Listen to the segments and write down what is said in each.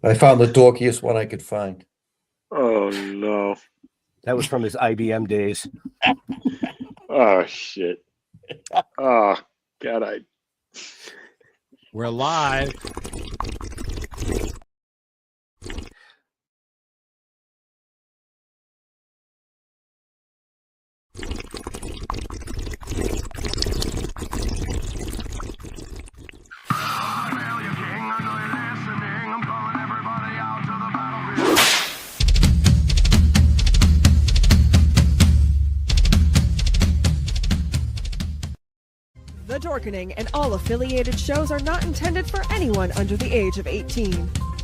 I found the dorkiest one I could find. Oh no. That was from his IBM days. Oh shit. Oh God, We're live. The Dorkening and all affiliated shows are not intended for anyone under the age of 18.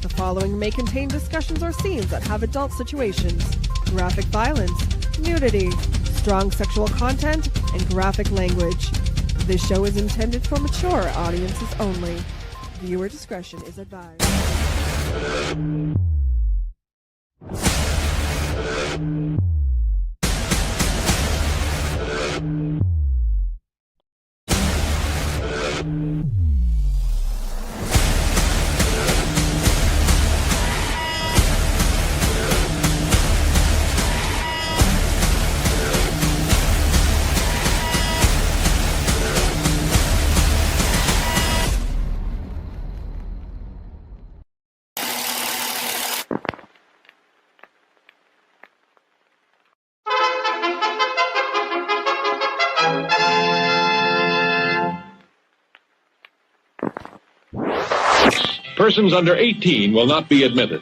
The following may contain discussions or scenes that have adult situations, graphic violence, nudity, strong sexual content, and graphic language. This show is intended for mature audiences only. Viewer discretion is advised. Persons under 18 will not be admitted.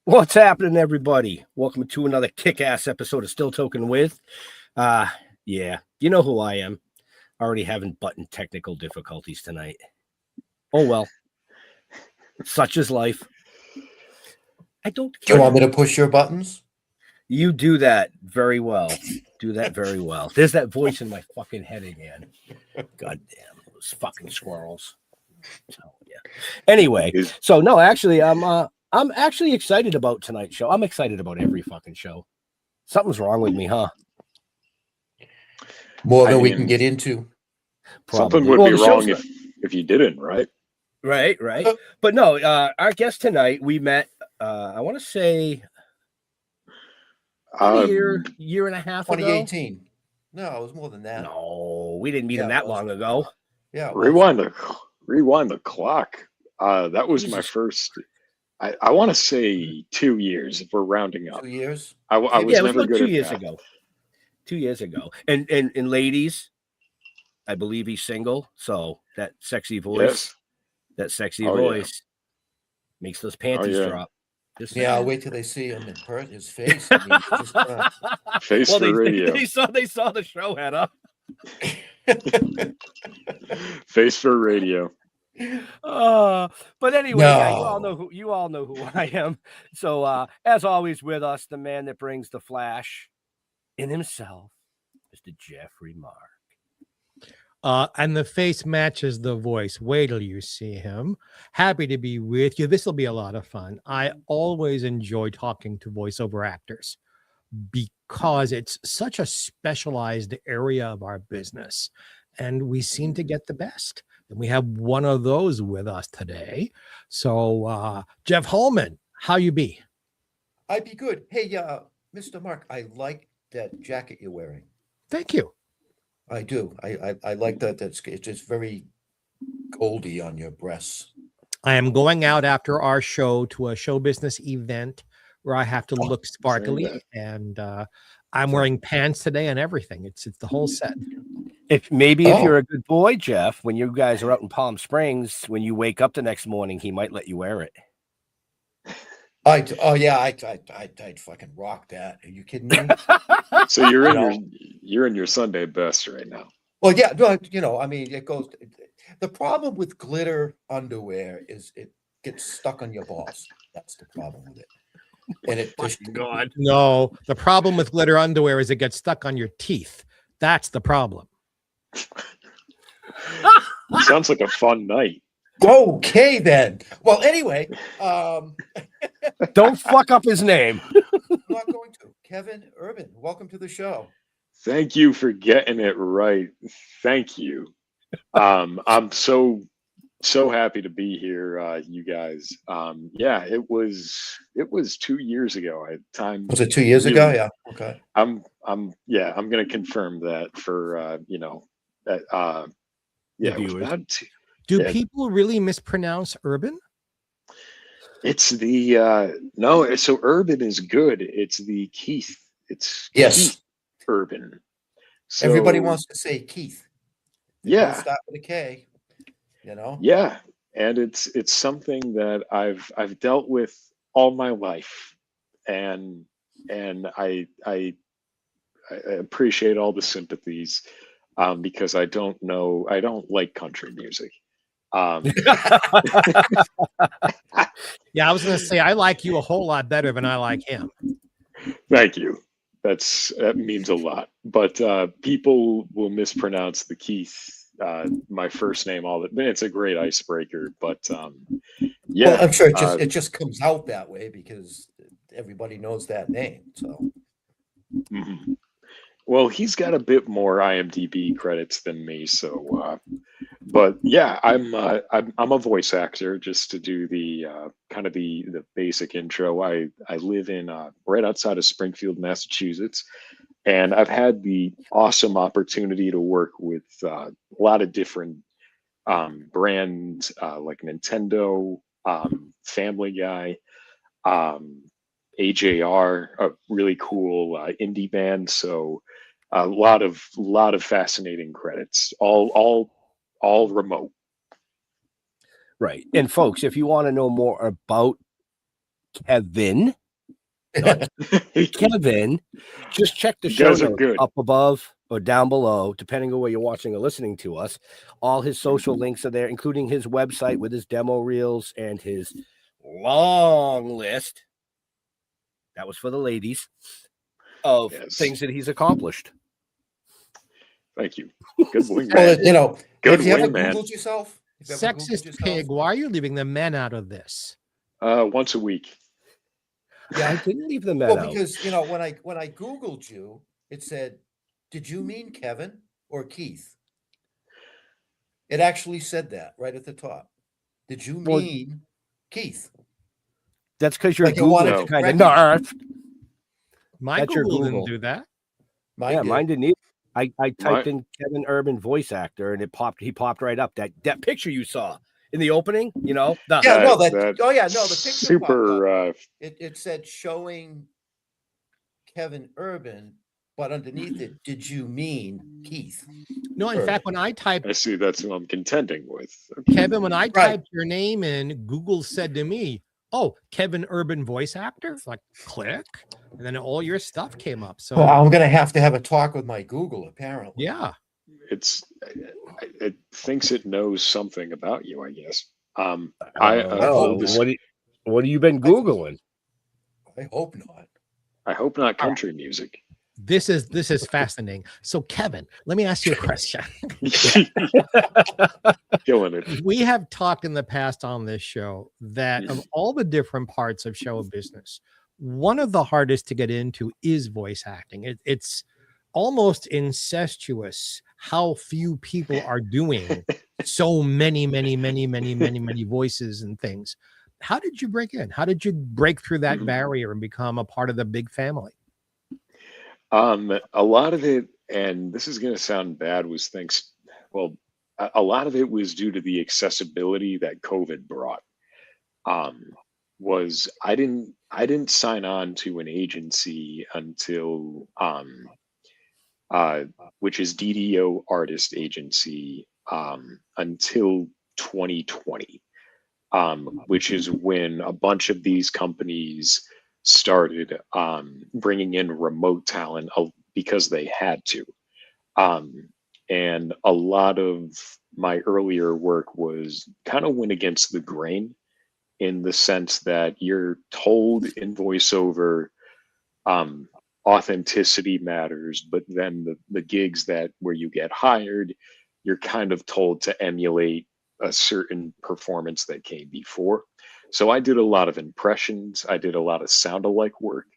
What's happening, everybody? Welcome to another kick-ass episode of Still Toking with. Yeah, you know who I am. Already having button technical difficulties tonight. Oh well. Such is life. I don't care. Do you want me to push your buttons? You do that very well. Do that very well. There's that voice in my fucking head again. God damn, those fucking squirrels. Oh, yeah. Anyway, so no, actually, I'm actually excited about tonight's show. I'm excited about every fucking show. Something's wrong with me, huh? More than we can get into. Probably. something would be wrong if you didn't, right? Right. But no, our guest tonight, we met, I want to say, a year and a half 2018. ago. No, it was more than that. No, we didn't meet him that long ago. Yeah. Rewind the clock. That was my first. I want to say 2 years if we're rounding up. 2 years. I was it was never about good 2 at years that. ago. 2 years ago. And ladies, I believe he's single. So that sexy voice, Yes. makes those panties drop. Yeah, I'll wait till they see him in person, his face. I mean, Face for radio. They saw the show head up. Face for radio. But anyway, guys, No. you all know who I am. So as always with us, the man that brings the flash in himself, Mr. Jeffrey Mark. And the face matches the voice. Wait till you see him. Happy to be with you. This will be a lot of fun. I always enjoy talking to voiceover actors because it's such a specialized area of our business, and we seem to get the best. And we have one of those with us today. So, Jeff Holman, how you be? I'd be good. Hey, Mr. Mark, I like that jacket you're wearing. Thank you. I do. I like that. It's just very goldy on your breasts. I am going out after our show to a show business event where I have to look sparkly, and I'm wearing pants today and everything. It's the whole set. If you're a good boy, Jeff, when you guys are out in Palm Springs, when you wake up the next morning, he might let you wear it. I'd fucking rock that. Are you kidding me? So you're in your Sunday best right now. Well, yeah, no, I mean, it goes. The problem with glitter underwear is it gets stuck on your balls. That's the problem with it. And it just God. No, the problem with glitter underwear is it gets stuck on your teeth. That's the problem. Sounds like a fun night. Okay, then. Well, anyway, Don't fuck up his name. I'm not going to. Kevin Urban, welcome to the show. Thank you for getting it right. Thank you. I'm so happy to be here, you guys. Yeah, it was 2 years ago. Was it 2 years ago? Yeah. Okay. I'm gonna confirm that for it was about Do people really mispronounce urban? It's the no, so urban is good. It's the Keith. It's Keith Urban. So, everybody wants to say Keith. Yeah. Start with a K, you know? Yeah. And it's something that I've dealt with all my life. And I appreciate all the sympathies because I don't like country music. Yeah, I was going to say I like you a whole lot better than I like him. Thank you. That means a lot. But people will mispronounce the Keith, my first name, it's a great icebreaker. But yeah, well, I'm sure it just comes out that way because everybody knows that name. So. Mm-hmm. Well, he's got a bit more IMDb credits than me, so. But yeah, I'm a voice actor. Just to do the kind of the basic intro. I live in right outside of Springfield, Massachusetts, and I've had the awesome opportunity to work with a lot of different brands like Nintendo, Family Guy, AJR, a really cool indie band. So a lot of fascinating credits, all remote. Right. And folks, if you want to know more about Kevin, just check the show notes up above or down below, depending on where you're watching or listening to us. All his social links are there, including his website with his demo reels and his long list. That was for the ladies of things that he's accomplished. Thank you. Good wing, man. Well, good have you ever man. Googled yourself? Sexist pig, why are you leaving the men out of this? Once a week. Yeah, I didn't leave the men out. Well, because when I Googled you, it said, "Did you mean Kevin or Keith?" It actually said that right at the top. Did you mean Keith? That's because your Google kind of narf. My Google didn't do that. Mine didn't either. I typed in Kevin Urban voice actor, and he popped right up. That picture you saw in the opening, the picture super. It said showing Kevin Urban, but underneath it, did you mean Keith? No, in fact, when I typed, I see that's what I'm contending with. Kevin, when I typed your name in, Google said to me, "Oh, Kevin Urban voice actor." It's like click, and then all your stuff came up. So I'm gonna have to have a talk with my Google. Apparently, yeah. it thinks it knows something about you, I guess. hope this, what have you been Googling? I hope not. I hope not country music. This is fascinating. So, Kevin, let me ask you a question. Killing it. We have talked in the past on this show that of all the different parts of show business, one of the hardest to get into is voice acting. It's almost incestuous how few people are doing so many voices and things. How did you break in? How did you break through that barrier and become a part of the big family? A lot of it, and this is going to sound bad, was a lot of it was due to the accessibility that COVID brought. Was I didn't sign on to an agency until which is DDO Artist Agency until 2020, which is when a bunch of these companies started bringing in remote talent because they had to. And a lot of my earlier work was kind of went against the grain in the sense that you're told in voiceover authenticity matters, but then the gigs where you get hired, you're kind of told to emulate a certain performance that came before. So I did a lot of impressions. I did a lot of sound-alike work.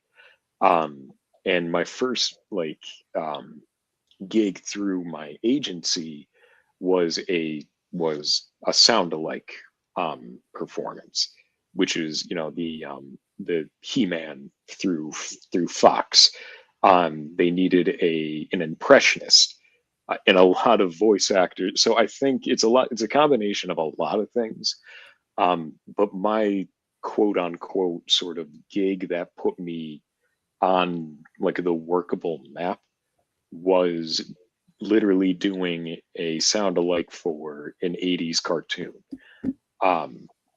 And my first gig through my agency was a sound-alike performance, which is the He-Man through Fox. They needed an impressionist and a lot of voice actors. So I think it's a combination of a lot of things. But my quote unquote sort of gig that put me on the workable map was literally doing a sound alike for an 80s cartoon.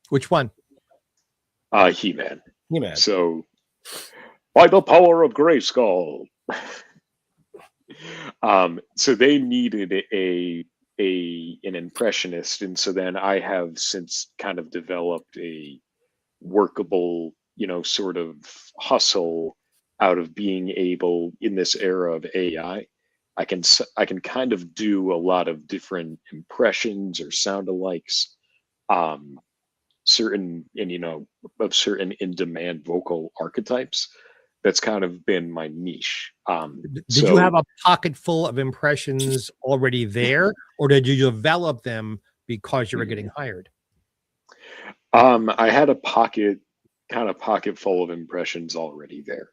Which one? He-Man. He-Man. So, by the power of Grayskull. So they needed an impressionist, and so then I have since kind of developed a workable, sort of hustle out of being able in this era of AI. I can kind of do a lot of different impressions or sound alikes, certain in-demand vocal archetypes. That's kind of been my niche. Did you have a pocket full of impressions already there, or did you develop them because you were getting hired? I had a pocket full of impressions already there.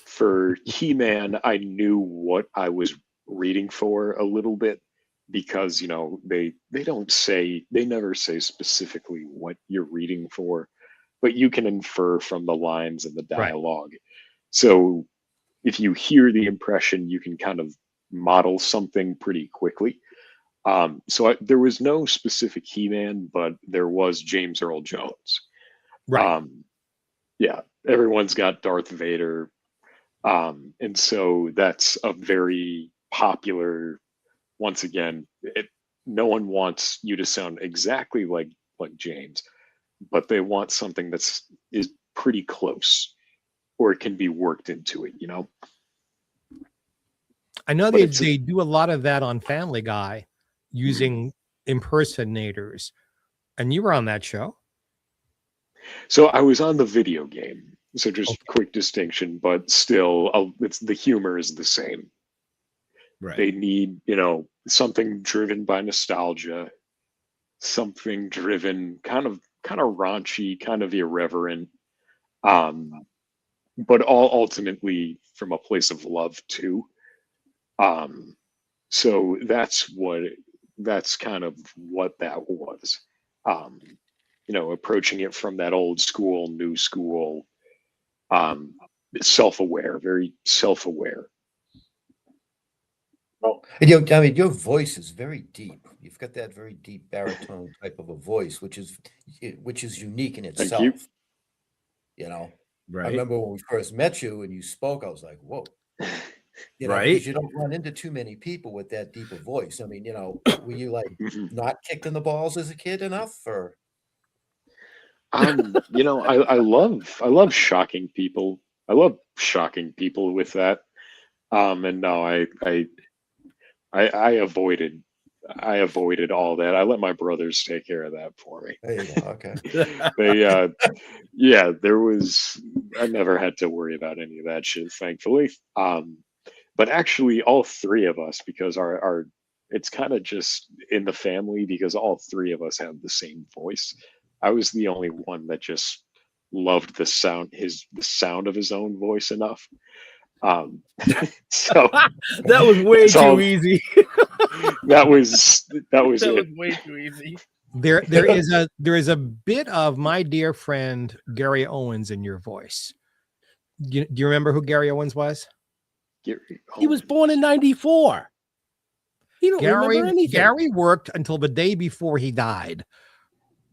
For He-Man, I knew what I was reading for a little bit because they never say specifically what you're reading for, but you can infer from the lines and the dialogue. Right. So if you hear the impression, you can kind of model something pretty quickly. There was no specific He-Man, but there was James Earl Jones. Right. Yeah, everyone's got Darth Vader. And so that's a very popular, once again, no one wants you to sound exactly like James, but they want something is pretty close, or it can be worked into it, I know they do a lot of that on Family Guy using impersonators, and you were on that show. So I was on the video game. So just quick distinction, but still, the humor is the same. Right. They need, something driven by nostalgia, something driven kind of raunchy, kind of irreverent, but all ultimately from a place of love too. So that's kind of what that was. Approaching it from that old school, new school. Self-aware, very self-aware. Well, and your voice is very deep. You've got that very deep baritone type of a voice, which is unique in itself. Right. I remember when we first met you and you spoke, I was like, whoa. You know, Right. because you don't run into too many people with that deep a voice. I mean, you know, were you like not kicked in the balls as a kid enough, or? You know, I love shocking people. I love shocking people with that. And no, I avoided all that. I let my brothers take care of that for me. There you go. Okay. They yeah, I never had to worry about any of that shit, thankfully. But actually all three of us, because our it's kind of just in the family, because all three of us have the same voice. I was the only one that just loved the sound of his own voice enough. So That was way so too easy. that was That it. was way too easy. There is a bit of my dear friend Gary Owens in your voice. Do you remember who Gary Owens was? He was born in 94. He don't remember anything. Gary worked until the day before he died.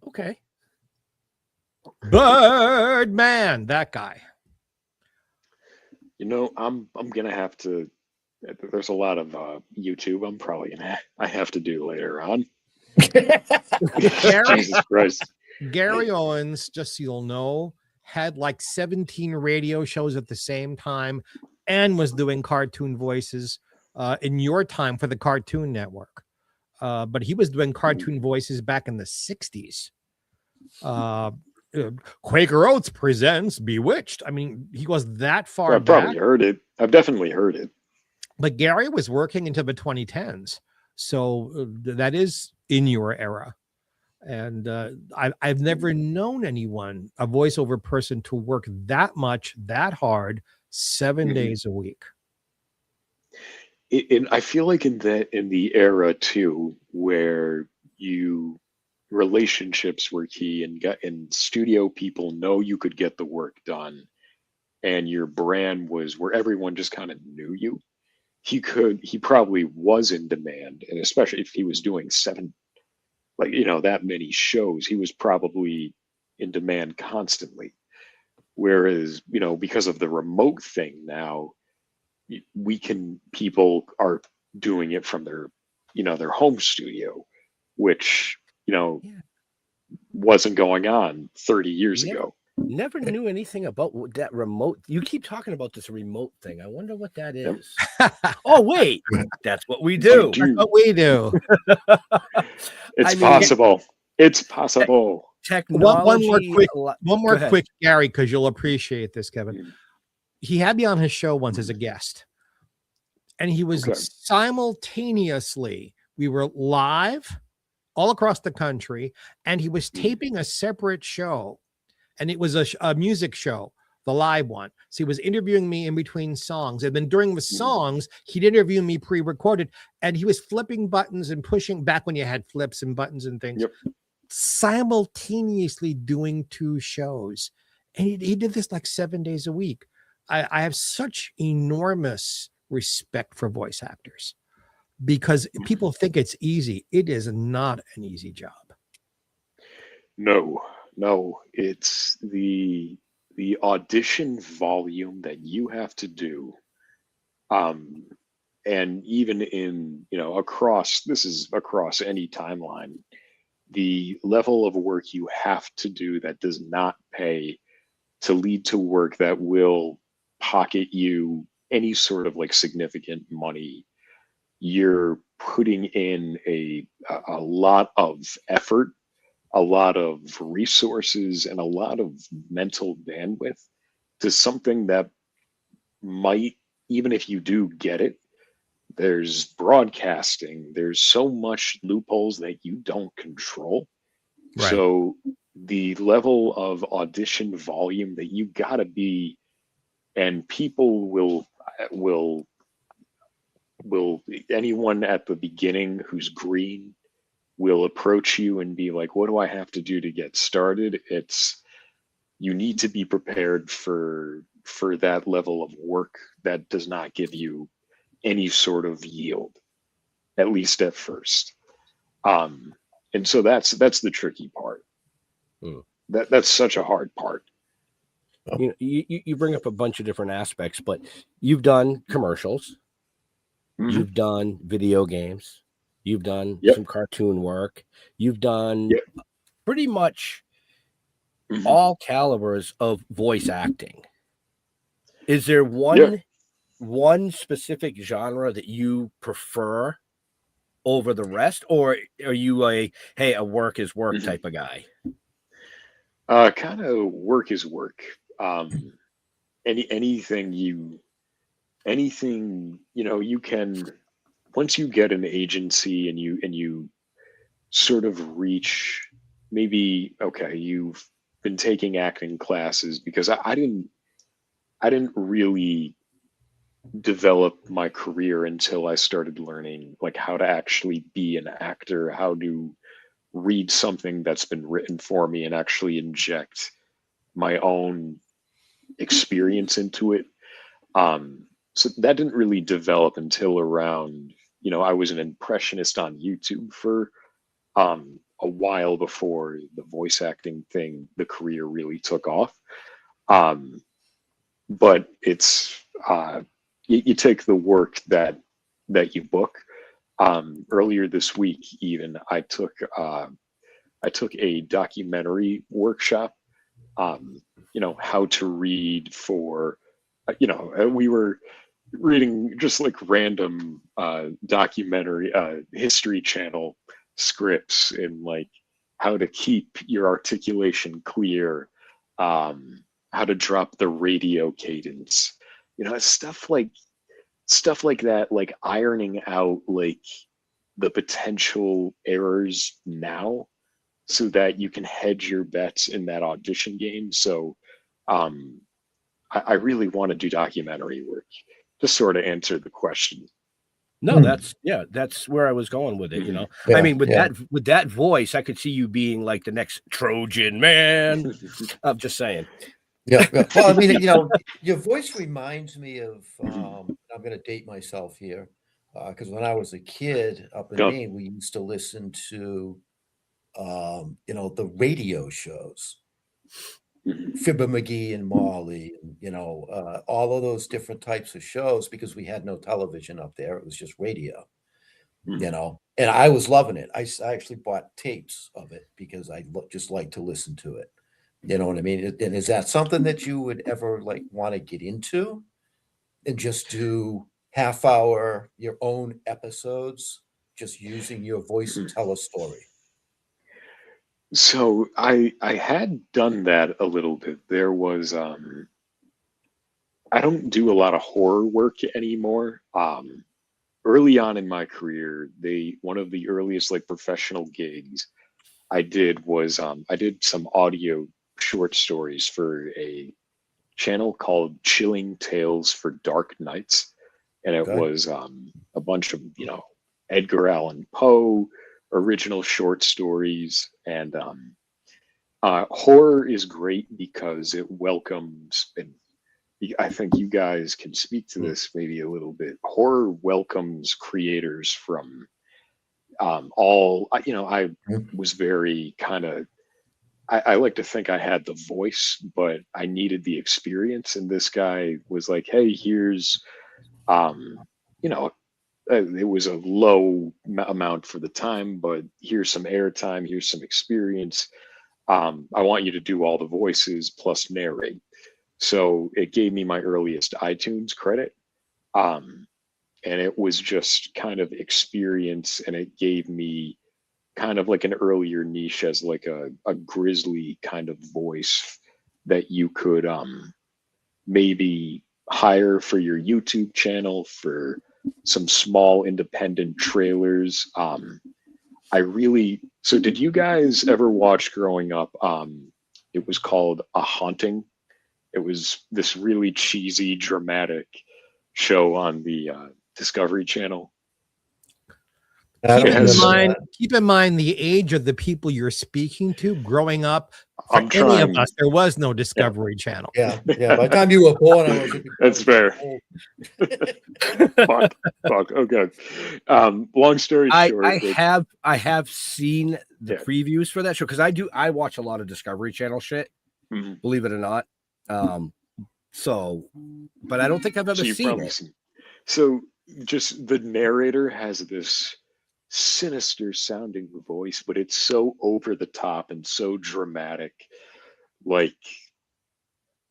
Okay. Birdman, that guy. You know, I'm gonna have to. There's a lot of YouTube. I have to do later on. Jesus Christ. Gary Owens, just so you'll know, had like 17 radio shows at the same time and was doing cartoon voices in your time for the Cartoon Network. But he was doing cartoon voices back in the 60s. Quaker Oats presents Bewitched. I mean, he goes that far I've back. probably heard it. I've definitely heard it. But Gary was working into the 2010s. So that is in your era. And I've never known anyone, a voiceover person, to work that much, that hard, 7 days a week. I feel like in the era too, where relationships were key, and studio people know you could get the work done, and your brand was where everyone just kind of knew you. He probably was in demand, and especially if he was doing that many shows, he was probably in demand constantly. Whereas, because of the remote thing now, people are doing it from their home studio, which, wasn't going on 30 years ago. Never knew anything about that remote. You keep talking about this remote thing. I wonder what that is. Oh, wait. That's what we do. That's what we do. It's possible. It's possible. Technology. One more quick, Gary, because you'll appreciate this, Kevin. He had me on his show once as a guest, and he was simultaneously, we were live all across the country, and he was taping a separate show, and it was a music show, the live one. So he was interviewing me in between songs, and then during the songs, he'd interview me pre-recorded, and he was flipping buttons and pushing back when you had flips and buttons and things, simultaneously doing two shows. And he did this like 7 days a week. I have such enormous respect for voice actors, because people think it's easy. It is not an easy job. No, it's the audition volume that you have to do. And even in, across any timeline, the level of work you have to do that does not pay to lead to work that will pocket you any sort of significant money. You're putting in a lot of effort, a lot of resources, and a lot of mental bandwidth to something that might, even if you do get it, there's broadcasting, there's so much loopholes that you don't control. Right. So the level of audition volume that you gotta be, and people will anyone at the beginning who's green will approach you and be like, what do I have to do to get started? You need to be prepared for that level of work that does not give you any sort of yield, at least at first. And so that's the tricky part. That's such a hard part. You bring up a bunch of different aspects, but you've done commercials, Mhm. You've done video games. You've done Yep. some cartoon work. You've done Yep. pretty much Mhm. all calibers of voice acting. Is there Yeah. one specific genre that you prefer over the rest, or are you a work is work Mhm. type of guy? Kind of work is work. Anything you can, once you get an agency and you sort of reach, maybe, okay, you've been taking acting classes, because I didn't really develop my career until I started learning like how to actually be an actor, how to read something that's been written for me and actually inject my own experience into it. So that didn't really develop until around, I was an impressionist on YouTube for a while before the voice acting thing, the career really took off. Um, but it's you take the work that you book. Earlier this week, even I took a documentary workshop. How to read for, we were reading just like random documentary history channel scripts, and like how to keep your articulation clear, how to drop the radio cadence, stuff like that, like ironing out like the potential errors now, so that you can hedge your bets in that audition game. So um, I really want to do documentary work, to sort of answer the question. No, that's where I was going with it. Mhm. I mean, with Yeah. that voice, I could see you being like the next Trojan man. I'm just saying. Yeah. Well, I mean, your voice reminds me of, I'm going to date myself here, because when I was a kid up in Yep. Maine, we used to listen to, the radio shows, Mhm. Fibber McGee and Molly, and, all of those different types of shows, because we had no television up there. It was just radio, Mhm. and I was loving it. I actually bought tapes of it because I just like to listen to it. You know what I mean? And is that something that you would ever like want to get into and just do half hour, your own episodes, just using your voice and Mhm. tell a story? So I had done that a little bit. There was I don't do a lot of horror work anymore. Early on in my career, one of the earliest like professional gigs I did was I did some audio short stories for a channel called Chilling Tales for Dark Nights, and it Okay. was a bunch of Edgar Allan Poe original short stories. And horror is great because it welcomes, and I think you guys can speak to this maybe a little bit. Horror welcomes creators from all. I Mhm. was very kind of. I like to think I had the voice, but I needed the experience. And this guy was like, "Hey, here's, you know, it was a low amount for the time, but here's some airtime, here's some experience. I want you to do all the voices plus narrate." So it gave me my earliest iTunes credit. Um, and it was just kind of experience, and it gave me kind of like an earlier niche as like a grizzly kind of voice that you could maybe hire for your YouTube channel for some small independent trailers. So did you guys ever watch growing up? It was called A Haunting. It was this really cheesy, dramatic show on the Discovery Channel. I don't It has, remember that. Keep in mind the age of the people you're speaking to. Growing up, for I'm any of trying. us, there was no Discovery Channel. Yeah. By the time you were born, I was. That's fair. Fuck. Okay. Long story short, I have seen the Yeah. previews for that show, because I watch a lot of Discovery Channel shit, Mhm. believe it or not. But I don't think I've ever So you've seen probably it. seen. So just the narrator has this sinister sounding voice, but it's so over the top and so dramatic. Like,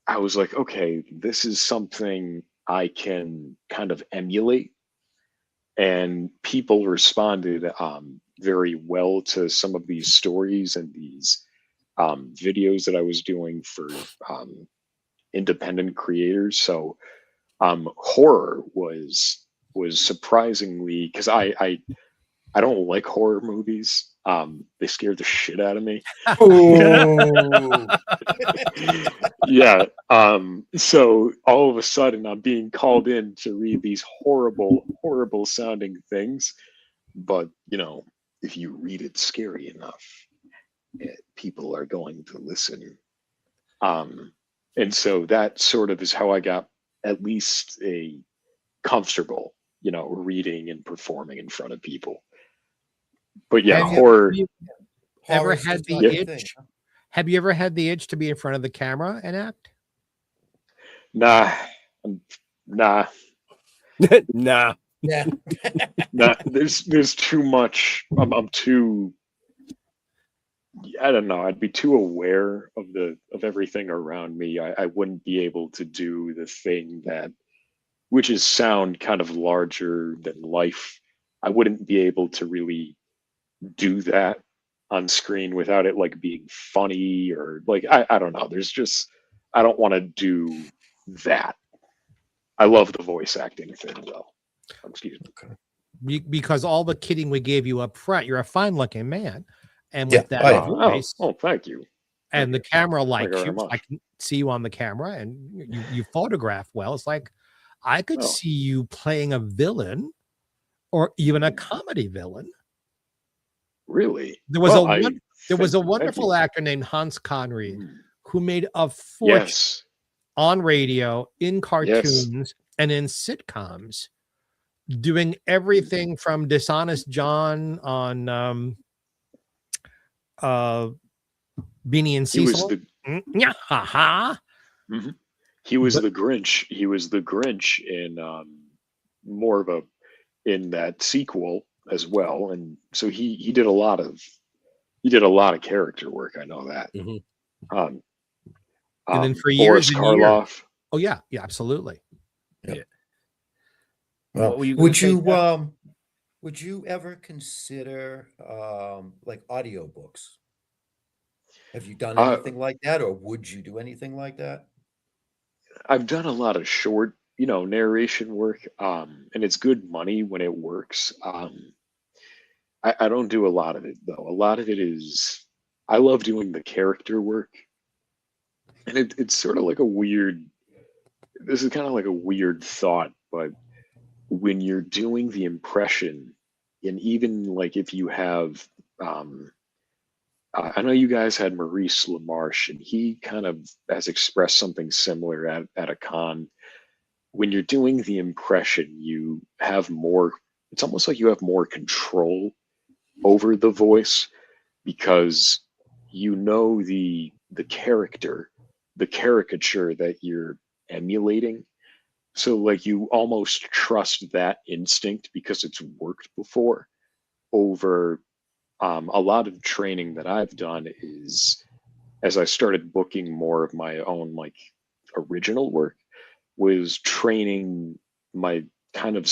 I was like, okay, this is something I can kind of emulate. And people responded very well to some of these stories and these videos that I was doing for independent creators. So horror was surprisingly, because I don't like horror movies. They scare the shit out of me. Oh. Yeah. So all of a sudden I'm being called in to read these horrible sounding things. But, you know, if you read it scary enough, people are going to listen. And so that sort of is how I got at least a comfortable, you know, reading and performing in front of people. But yeah, Have you- horror. Ever Horror's had just the not your itch? thing, huh? Have you ever had the itch to be in front of the camera and act? Nah, Nah. Yeah. nah. There's too much. I'm too. I don't know. I'd be too aware of everything around me. I wouldn't be able to do the thing which is sound kind of larger than life. I wouldn't be able to really do that on screen without it like being funny or like I don't know. There's just I don't want to do that. I love the voice acting thing though. Excuse me. Because all the kidding we gave you up front, you're a fine looking man. And Yeah, with that I am. voice, Thank you. and the camera likes very you, much. I can see you on the camera and you photograph well. It's like I could Oh. see you playing a villain or even a comedy villain. Really? There was Well, there was a thank you. wonderful actor named Hans Conried Mm. who made a fortune Yes. on radio, in cartoons, and in sitcoms, doing everything from Dishonest John on Beanie and He was Cecil. the Yeah, haha. he was But- the Grinch. He was the Grinch in more of in that sequel as well. And so he did a lot of character work. I know that. Mhm. And then for Boris years and years- Karloff. Oh yeah, absolutely. Well, What were you gonna say, Jeff? would you ever consider like audiobooks? Have you done anything like that, or would you do anything like that? I've done a lot of short, narration work, and it's good money when it works. I don't do a lot of it though. A lot of it is I love doing the character work, and it's sort of like this is kind of like a weird thought, but when you're doing the impression, and even like if you have, I know you guys had Maurice LaMarche, and he kind of has expressed something similar at a con. When you're doing the impression, you have more, it's almost like you have more control over the voice because you know the character, the caricature that you're emulating. So like you almost trust that instinct because it's worked before over a lot of training that I've done is as I started booking more of my own like original work was training my kind of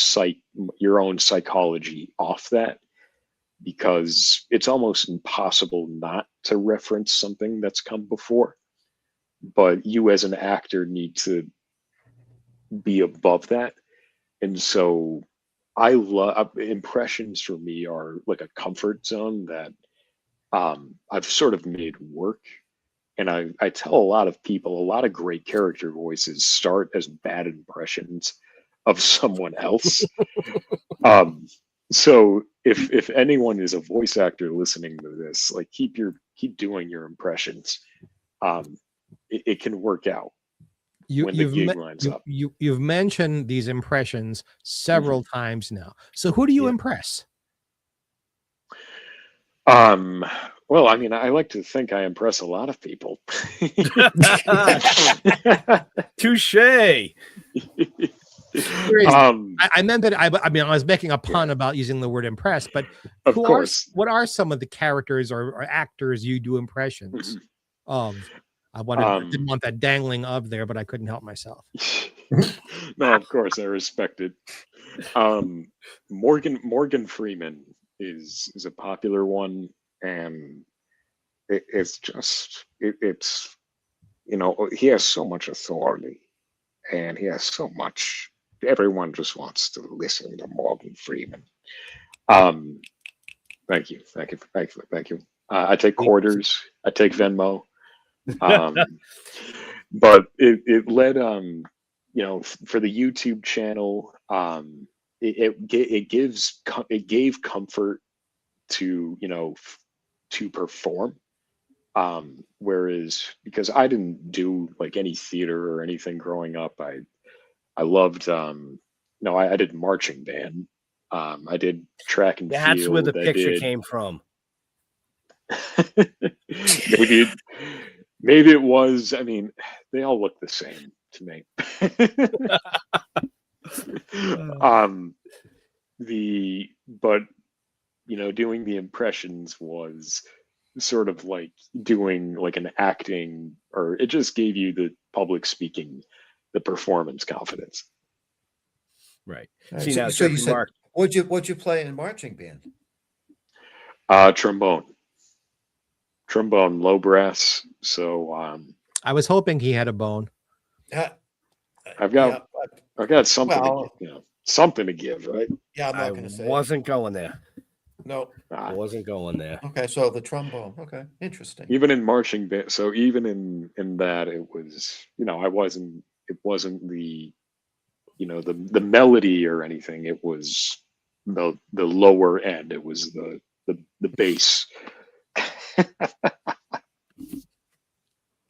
your own psychology off that because it's almost impossible not to reference something that's come before. But you as an actor need to be above that. And so I love impressions for me are like a comfort zone that I've sort of made work. And I tell a lot of people, a lot of great character voices start as bad impressions of someone else. So if anyone is a voice actor listening to this, like keep doing your impressions. It can work out. When the gig lines up. You've mentioned these impressions several times now. So who do you impress? Well, I mean, I like to think I impress a lot of people. Touche. I meant that I mean I was making a pun about using the word impressed, but Of course. what are some of the characters or actors you do impressions of? I didn't want that dangling of there, but I couldn't help myself. No, of course, I respect it. Morgan Freeman is a popular one, and it's he has so much authority, and he has so much. Everyone just wants to listen to Morgan Freeman. Thank you. I take quarters. I take Venmo. But it led for the YouTube channel, it gave comfort to to perform, whereas because I didn't do like any theater or anything growing up, I loved I did marching band, I did track and field. That's where the picture came from. Maybe it was. I mean, they all look the same to me. But doing the impressions was sort of like doing like an acting, or it just gave you the public speaking, the performance confidence. Right. See, now, so you said, what'd you play in marching band? Trombone, low brass. So I was hoping he had a bone. I've got something, something to give, right? Yeah, I'm not going to say. Wasn't going there. No, I wasn't going there. Okay, so the trombone. Okay, interesting. Even in marching band, so even in that, it was, It wasn't the, the melody or anything. It was the lower end. It was the bass.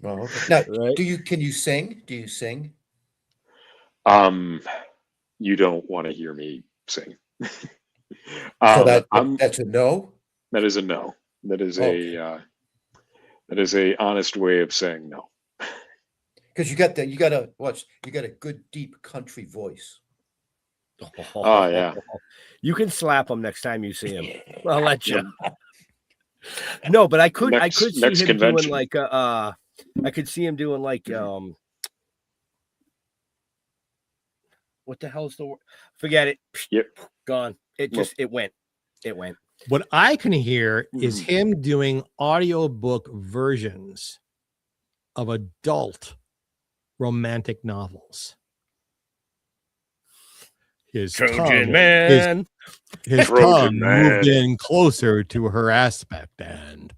Oh, okay. Now, right. Can you sing? Do you sing? You don't want to hear me sing. So that's a no? That is a no. That is a honest way of saying no. Because you got a good deep country voice. Oh yeah. You can slap him next time you see him. I'll let you. No, but I could see him convention. doing like I could see him doing like what the hell's the word? Forget it. Yep. Gone. It went. What I can hear is him doing audiobook versions of adult romantic novels. His Trojan man. His tongue moved in closer to her aspect and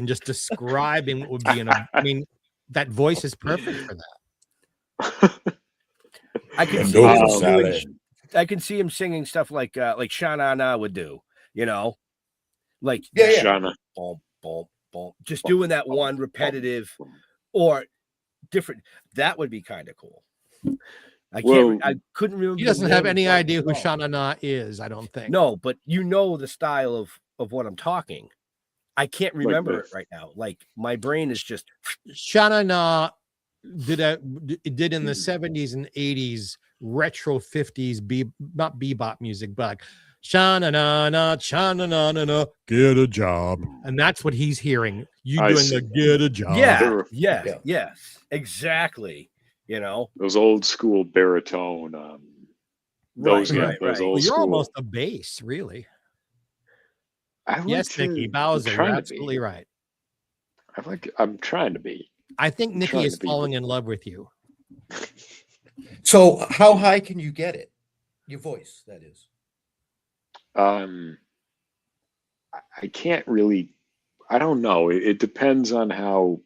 just describing what would be I mean, that voice is perfect for that. I can see him singing stuff like Shana Na would do, like Shana. Boom, boom, boom. Just doing that one repetitive or different. That would be kind of cool. I couldn't remember. He doesn't have any idea who Shana Na is, I don't think. No, but the style of what I'm talking. I can't remember it right now. Like my brain is just Shana Na did in the 70s and 80s retro 50s not bebop music, but like Shana Na Na, get a job. And that's what he's hearing. You doing the get a job. Yeah. Yes, exactly. Those old school baritone. Those right. old Well, you're school. almost a bass, really. Yes, Nikki Bowser, you're absolutely right. I'm trying to be. I think Nikki is falling in love with you. So how high can you get it? Your voice, that is. I can't really. I don't know. It depends on how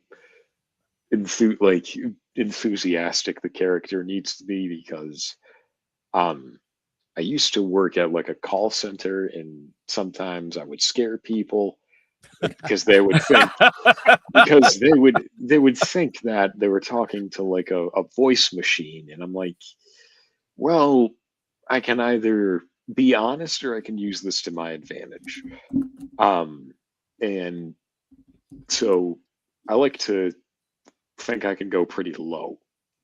enthusiastic the character needs to be, because I used to work at like a call center, and sometimes I would scare people because they would think they would think that they were talking to like a voice machine, and I'm like, well, I can either be honest or I can use this to my advantage. And so I like to think I can go pretty low.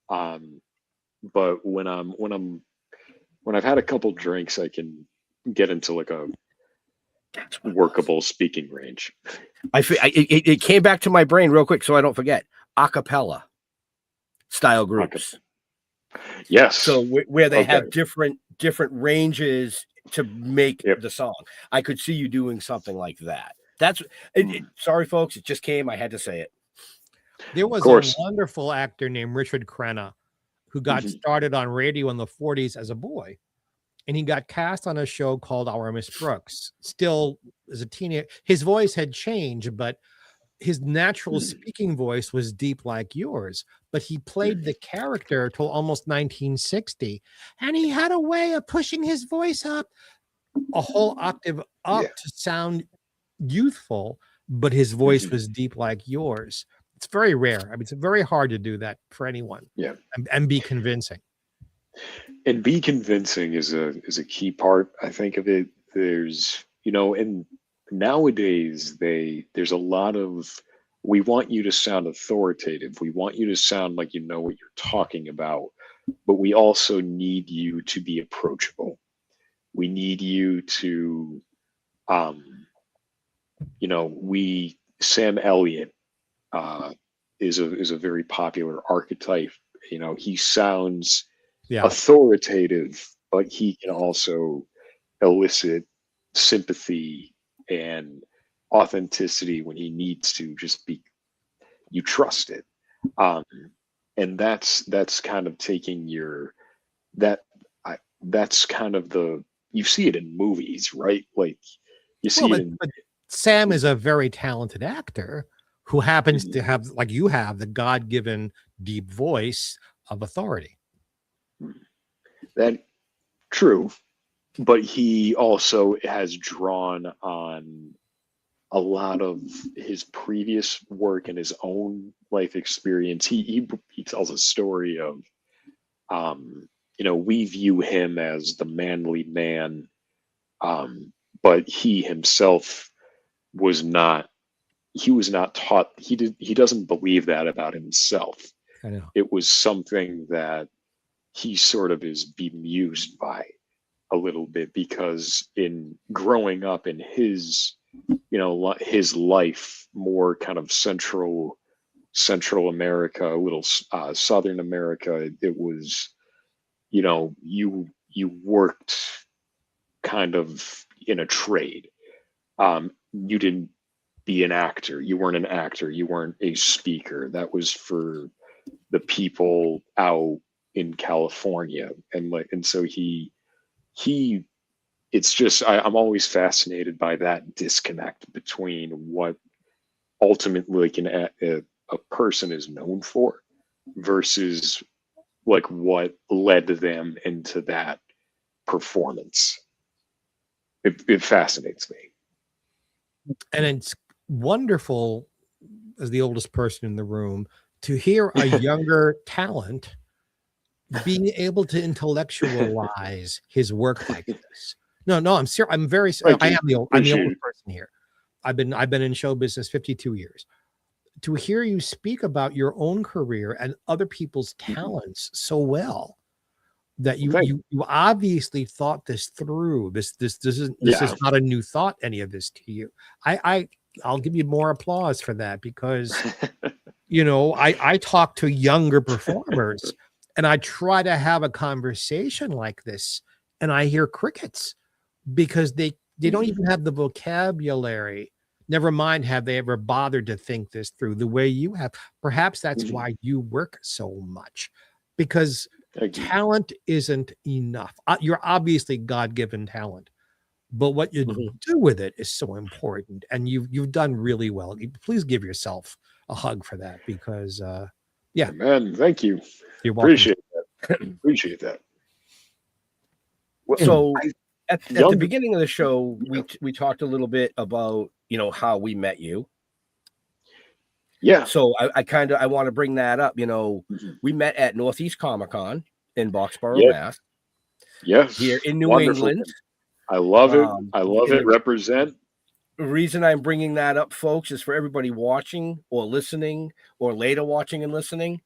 But when I'm when I've had a couple drinks, I can get into like a That's what it was. workable speaking range. It came back to my brain real quick, so I don't forget. Acapella style groups. Yes. So where they Okay. have different ranges to make Yep. the song. I could see you doing something like that. That's sorry, folks. It just came. I had to say it. There was a course. wonderful actor named Richard Crenna who got started on radio in the 40s as a boy. And he got cast on a show called Our Miss Brooks. Still, as a teenager, his voice had changed, but his natural speaking voice was deep like yours. But he played the character till almost 1960. And he had a way of pushing his voice up a whole octave up to sound youthful, but his voice was deep like yours. It's very rare. I mean, it's very hard to do that for anyone. Yeah. And be convincing. And be convincing is a key part, I think, of it. There's, and nowadays there's a lot of, we want you to sound authoritative. We want you to sound like you know what you're talking about, but we also need you to be approachable. We need you to, Sam Elliott is a very popular archetype. He sounds authoritative, but he can also elicit sympathy and authenticity when he needs to. Just be, you trust it, and that's kind of taking that's kind of you see it in movies, right? Like you see but Sam is a very talented actor who happens to have, like you have, the God-given deep voice of authority. That true, but he also has drawn on a lot of his previous work and his own life experience. He tells a story of, we view him as the manly man, but he himself was not. He was not taught. He doesn't believe that about himself. I know. It was something that he sort of is bemused by a little bit, because in growing up in his life, more kind of Central America, a little Southern America, it was, you worked kind of in a trade. You didn't be an actor. You weren't an actor. You weren't a speaker. That was for the people out in California. And so it's just, I'm always fascinated by that disconnect between what ultimately a person is known for versus like what led them into that performance. It fascinates me. And it's wonderful, as the oldest person in the room, to hear a younger talent being able to intellectualize his work like this. No, I'm serious. I'm very. I'm the oldest person here. I've been in show business 52 years. To hear you speak about your own career and other people's talents so well, that you obviously thought this through. This is not a new thought, any of this to you. I'll give you more applause for that, because I talk to younger performers and I try to have a conversation like this, and I hear crickets, because they don't even have the vocabulary. Never mind, have they ever bothered to think this through the way you have. Perhaps that's why you work so much, because talent isn't enough. You're obviously God-given talent, but what you do with it is so important, and you've done really well. Please give yourself a hug for that, because man, thank you. You're welcome. Appreciate that. Well, So at the beginning of the show, we talked a little bit about how we met you. Yeah. So I want to bring that up. We met at Northeast Comic-Con in Boxborough, Mass. Yes. Here in New England. I love it. I love it. Represent. The reason I'm bringing that up, folks, is for everybody watching or listening, or later watching and listening.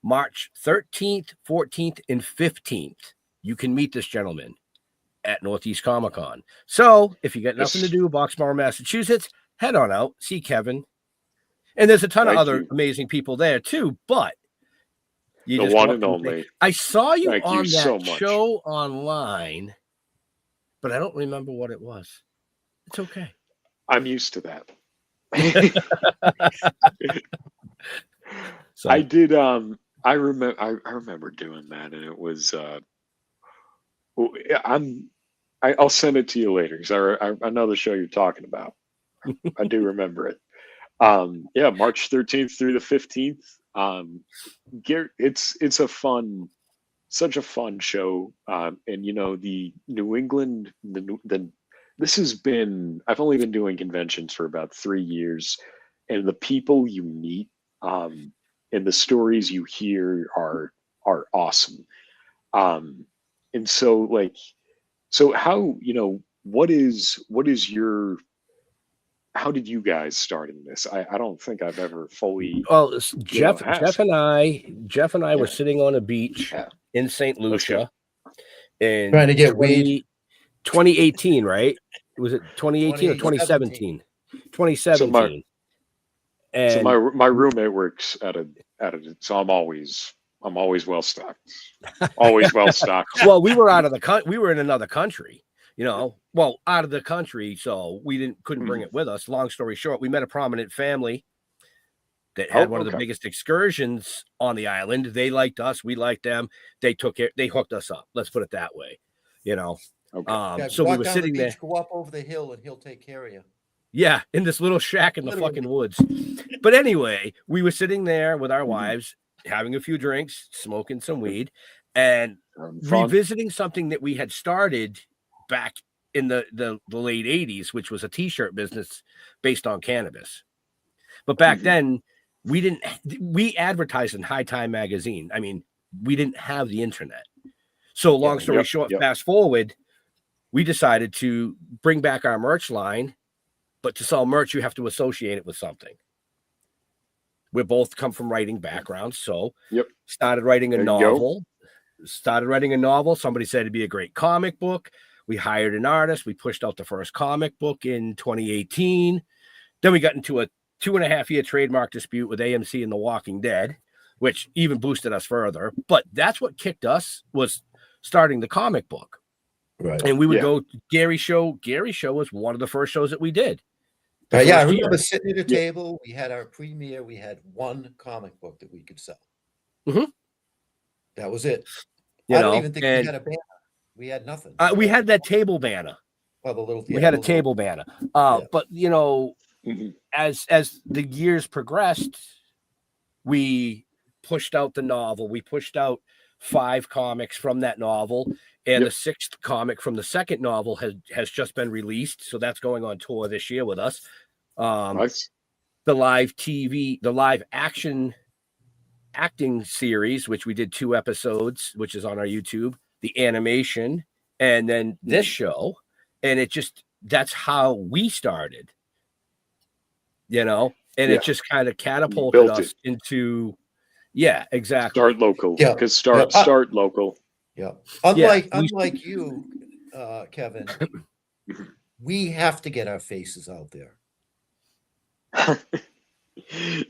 March 13th, 14th, and 15th you can meet this gentleman at Northeast Comic Con. So if you got nothing to do, Boxborough, Massachusetts, head on out, see Kevin. And there's a ton of other amazing people there too, but you The just one walk and in only. I saw you Thank on you that so much. show online, but I don't remember what it was. It's okay. I'm used to that. So I did. I remember doing that, and it was. I'll send it to you later because I know the show you're talking about. I do remember it. Yeah, March 13th through the 15th. It's a fun, such a fun show. And you know, the New England, this has been. I've only been doing conventions for about 3 years, and the people you meet, and the stories you hear are awesome. And so how, you know, what is your, how did you guys start in this? I don't think I've ever fully. well, Jeff asked. and I were Yeah. sitting on a beach Yeah. in St. Let's Lucia in Trying to get weed. 2018, right? Was it 2018 or 2017? 2017. And So my roommate works at a so I'm always well stocked. Always well stocked. well, we were out of the we were in another country, you know, out of the country, so we couldn't bring it with us. Long story short, we met a prominent family that had one of the biggest excursions on the island. They liked us, we liked them. They hooked us up. Let's put it that way, you know. Okay. So we walk were down sitting the there. beach, go up over the hill, and he'll take care of you. Yeah, in this little shack in the fucking woods. But anyway, we were sitting there with our wives, having a few drinks, smoking some weed, and revisiting something that we had started back in the late 80s, which was a t-shirt business based on cannabis. But back then, we advertised in High Time magazine. I mean, we didn't have the internet. So long story short, fast forward, we decided to bring back our merch line. But to sell merch, you have to associate it with something. We both come from writing backgrounds, so started writing a novel. Somebody said it'd be a great comic book. We hired an artist. We pushed out the first comic book in 2018. Then we got into a 2.5-year trademark dispute with AMC and The Walking Dead, which even boosted us further. But that's what kicked us, was starting the comic book. Right. And we would go to Gary's show. Gary's show was one of the first shows that we did. Yeah, I remember sitting at a table. We had our premiere. We had one comic book that we could sell. That was it. I don't even think we had a banner. We had nothing. We had that table banner. Well, we had a table banner. But you know, as the years progressed, we pushed out the novel. We pushed out 5 comics from that novel. And the 6th comic from the second novel has just been released. So that's going on tour this year with us. Nice. The live acting series, which we did 2 episodes, which is on our YouTube, the animation, and then this show. And that's how we started, you know, and it just kind of catapulted us into, exactly. Start local. Because start local. Yeah. Unlike you, Kevin, we have to get our faces out there.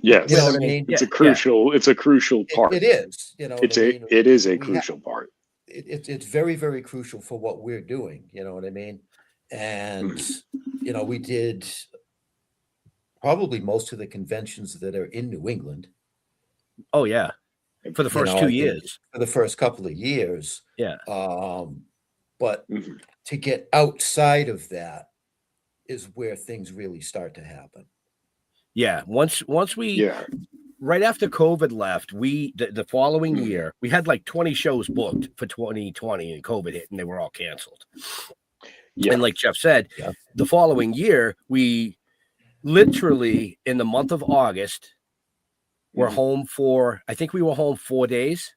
Yes. You know what I mean? It's a crucial part. It is, you know. It is a crucial part. It's very, very crucial for what we're doing, you know what I mean? And you know, we did probably most of the conventions that are in New England. Oh yeah. For the first 2 years. For the first couple of years. Yeah. But to get outside of that is where things really start to happen. Yeah. Once we right after COVID left, the following year, we had like 20 shows booked for 2020 and COVID hit and they were all canceled. Yeah. And like Jeff said, the following year, we literally in the month of August, we're home I think we were home 4 days,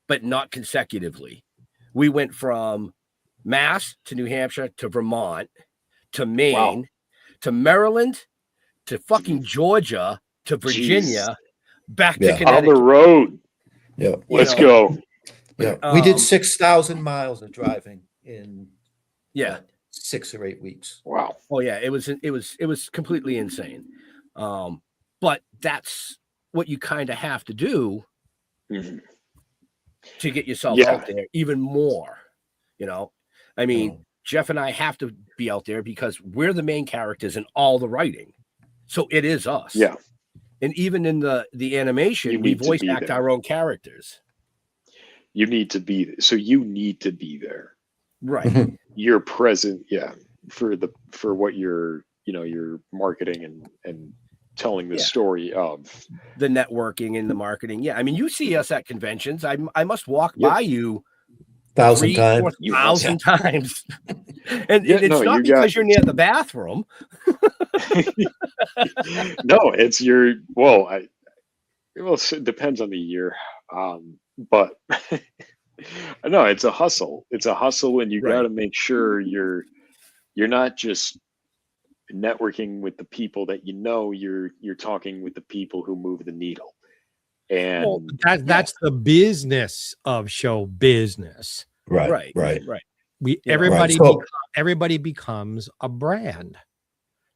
but not consecutively. We went from Mass to New Hampshire to Vermont to Maine to Maryland to fucking Georgia to Virginia back to Connecticut. On the road. Yeah. Let's go. Yeah, we did Um, 6,000 miles of driving in Yeah. 6 or 8 weeks. Wow. Oh yeah, it was completely insane. But that's what you kind of have to do Mhm. to get yourself Yeah. out there even more. I mean, No. Jeff and I have to be out there because we're the main characters in all the writing. So it is us. Yeah. And even in the You animation, we need to voice be act there. our own characters. You need to be so you need to be there. Right. Mhm. You're present, yeah, for what you're marketing and telling the Yeah. story of. The networking and the marketing. Yeah. I mean, you see us at conventions. I must walk Yep. by you 1,000 times. 4,000 times. And Yeah, it's no, not you because got you're near the bathroom. no, it's your well, it depends on the year. But no, it's a hustle. It's a hustle, and you Right. got to make sure you're not just networking with the people that you're talking with the people who move the needle. And Well, that's the business of show business. Right, Right. right. We You know, everybody right. So- everybody becomes a brand.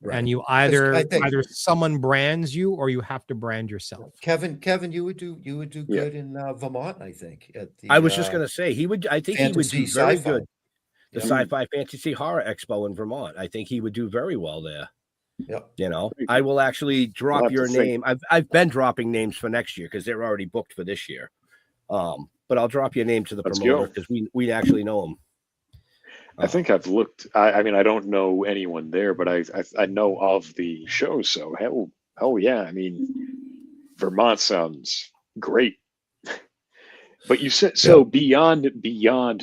Right. And you I think- either someone brands you or you have to brand yourself. Kevin, you would do Yeah. good in Vermont, I think. At the, I was just going to say I think he would fantasy do very sci-fi. good. The Yeah. Sci-Fi Fantasy Horror Expo in Vermont. I think he would do very well there. Yep. I will actually We'll drop have to your think. name. I've been dropping names for next year because they're already booked for this year. But I'll drop your name to the Let's promoter go. because we actually know him. I think I've looked. I mean, I don't know anyone there, but I know of the show. So hell yeah. I mean, Vermont sounds great. But you said so beyond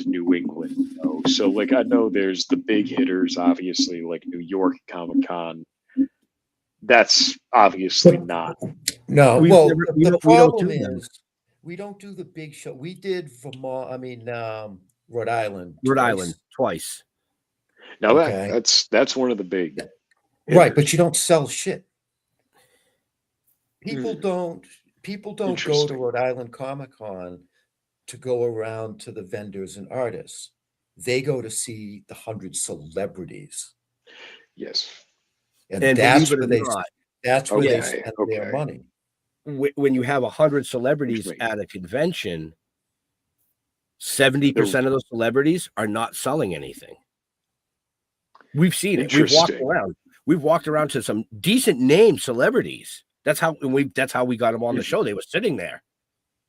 New England, though. So like I know there's the big hitters, obviously, like New York Comic Con. That's obviously not. No, We've well, never- we the don't- we don't problem do them. is we don't do the big show. We did Vermont, Rhode Island. Rhode twice. Island twice. Now Okay. that's one of the big. Right, but you don't sell shit. People Hmm. don't go to Interesting. Rhode Island Comic Con to go around to the vendors and artists. They go to see the 100 celebrities. Yes. And And that's believe it where or not, that's where they Okay, spend their okay. money. when you have 100 celebrities Interesting. at a convention, 70% of those celebrities are not selling anything. We've seen it. Interesting. We've walked around to some decent name celebrities. That's how we got them on the show. They were sitting there,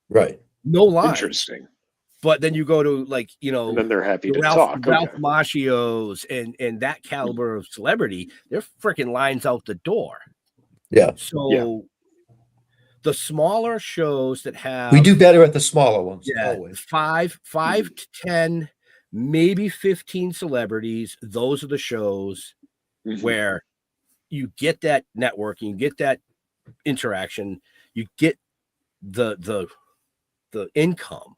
Right. no lines. Interesting. But then you go to And then they're happy to Ralph talk. Okay. Macchios and that caliber of celebrity, they're freaking lines out the door. Yeah. So the smaller shows that have We do better at the smaller ones. yeah, Always. five to 10, maybe 15 celebrities. Those are the shows Mhm. where you get that networking, you get that interaction, you get the income.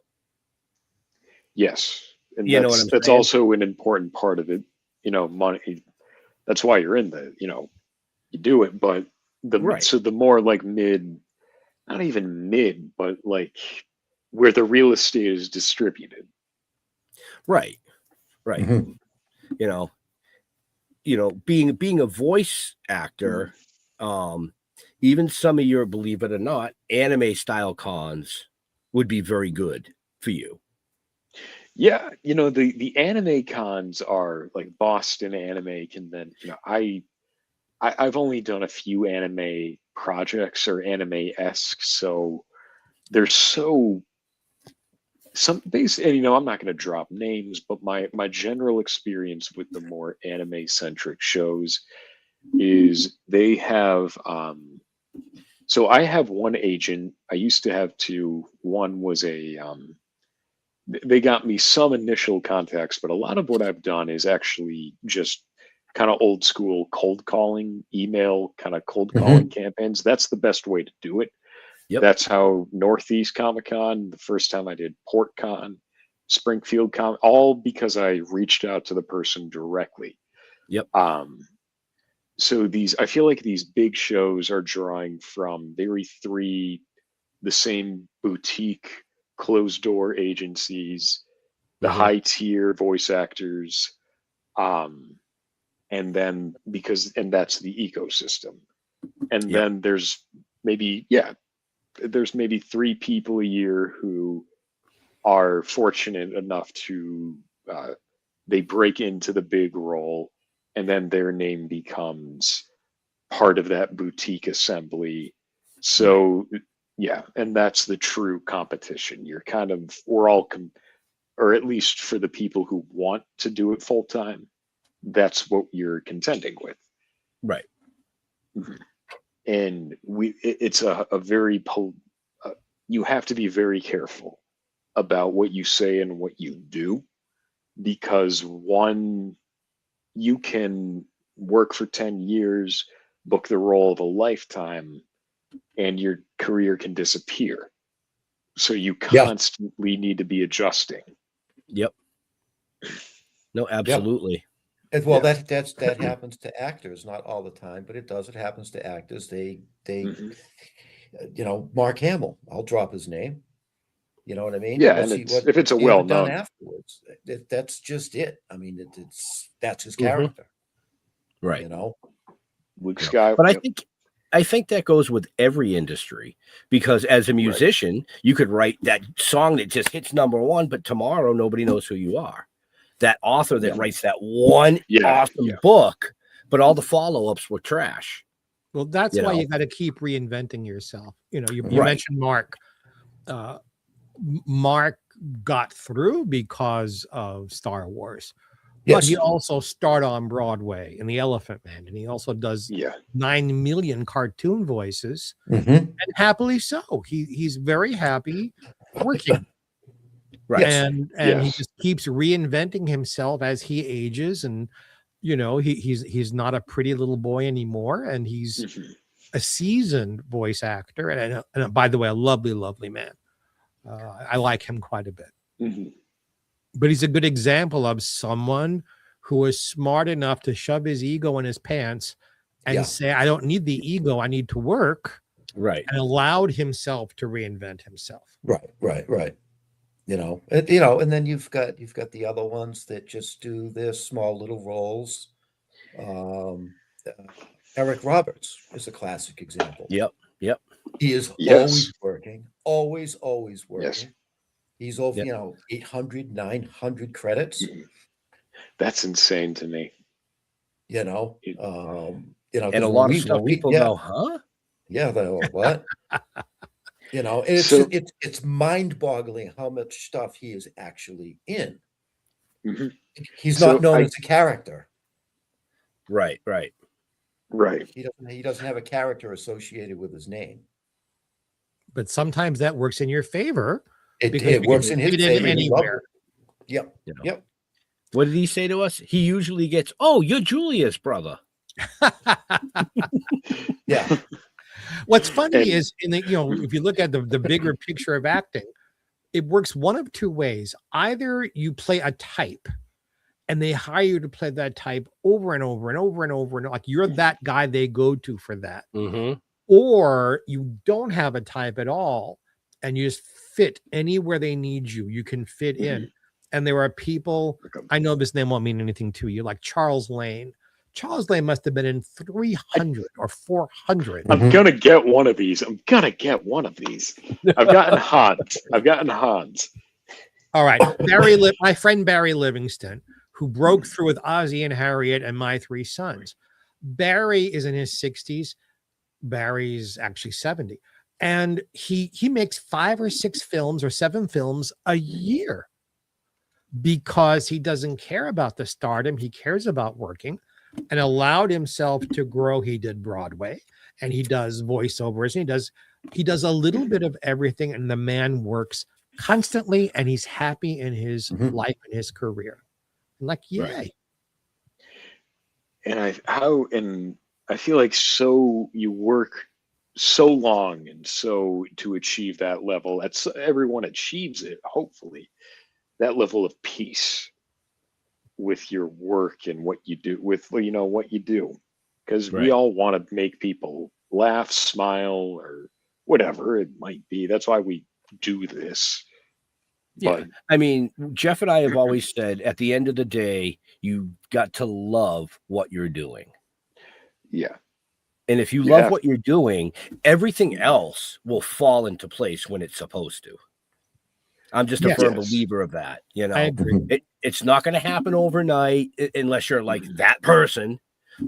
Yes. And You know what I'm that's saying? also an important part of it. Money. That's why you're in you do it, but Right. so the more like not even mid, but like where the real estate is distributed. Right. Mhm. Being a voice actor, even some of your, believe it or not, anime style cons would be very good for you. Yeah, the anime cons are like Boston Anime Convention. I've only done a few anime projects or anime-esque, so they're some base. And I'm not going to drop names, but my general experience with the more anime-centric shows is they have. So I have one agent. I used to have two. One was they got me some initial contacts, but a lot of what I've done is actually just kind of old school cold calling, email kind of cold calling campaigns. That's the best way to do it. Yep. That's how Northeast Comic Con, the first time I did PortCon, Springfield Con, all because I reached out to the person directly. Yep. So I feel like these big shows are drawing from very the same boutique closed door agencies, the Mhm. high tier voice actors, and then that's the ecosystem. And Yep. then there's maybe 3 people a year who are fortunate enough to they break into the big role, and then their name becomes part of that boutique assembly. So yeah, and that's the true competition. We're all or at least for the people who want to do it full time, that's what you're contending with. Right. And it's a very you have to be very careful about what you say and what you do, because you can work for 10 years, book the role of a lifetime, and your career can disappear. So you constantly need to be adjusting. Yep. No, absolutely. And well, Yeah. that happens to actors, not all the time, but it does. It happens to actors. They Mhm. Mark Hamill. I'll drop his name. You know what I mean? Yeah, and if it's a he ever done well-known, afterwards. That's just it. I mean, that's his Mhm. character. Right. You know. Luke You know, Sky. but I think that goes with every industry, because as a musician, you could write that song that just hits #1, but tomorrow nobody knows who you are. That author that writes that one awesome book, but all the follow-ups were trash. Well, that's You why know? you got to keep reinventing yourself. You know, you Right. mentioned Mark. Mark got through because of Star Wars, but he Yes. also starred on Broadway in The Elephant Man, and he also does 9 million cartoon voices, Mhm. and happily so. He's very happy working. Right. And he just keeps reinventing himself as he ages, and you know, he's not a pretty little boy anymore, and he's a seasoned voice actor, and by the way, a lovely man. I like him quite a bit. But he's a good example of someone who is smart enough to shove his ego in his pants and say, I don't need the ego, I need to work. Right. And allowed himself to reinvent himself. Right. You know, and then you've got the other ones that just do their small little roles. Eric Roberts is a classic example. Yep. He is always working, always working. Yes. He's over, 800, 900 credits. That's insane to me. You know, and a lot of stuff people go, huh? Yeah, they go, what? You know, and it's mind-boggling how much stuff he is actually in. He's not known as a character. Right. He doesn't have a character associated with his name. But sometimes that works in your favor. It works in his favor. Anywhere. Yep. Yep. What did he say to us? He usually gets, "Oh, you're Julia's brother." Yeah. What's funny is, if you look at the bigger picture of acting, it works one of two ways. Either you play a type, and they hire you to play that type over and over and over and over, and like you're that guy they go to for that. Or you don't have a type at all, and you just fit anywhere they need you. You can fit in. And there are people, I know this name won't mean anything to you, like Charles Lane. Charles Lane must have been in 300 or 400. I'm going to get one of these. I've gotten Hans. All right. My friend Barry Livingston, who broke through with Ozzy and Harriet and My Three Sons. Barry is in his 60s. Barry's actually 70. And he makes 5 or 6 films or 7 films a year because he doesn't care about the stardom. He cares about working, and allowed himself to grow. He did Broadway, and he does voiceovers, and he does a little bit of everything, and the man works constantly, and he's happy in his life and his career. I'm like, yay. Right. And I feel like you work so long and so to achieve that level. Everyone achieves it, hopefully, that level of peace with your work and what you do, what you do, because we all want to make people laugh, smile, or whatever it might be. That's why we do this. Yeah, I mean, Jeff and I have always said at the end of the day, you got to love what you're doing. Yeah. And if you You love have what you're doing, everything else will fall into place when it's supposed to. I'm just a firm believer of that. You know, I agree. It's not going to happen overnight unless you're like that person,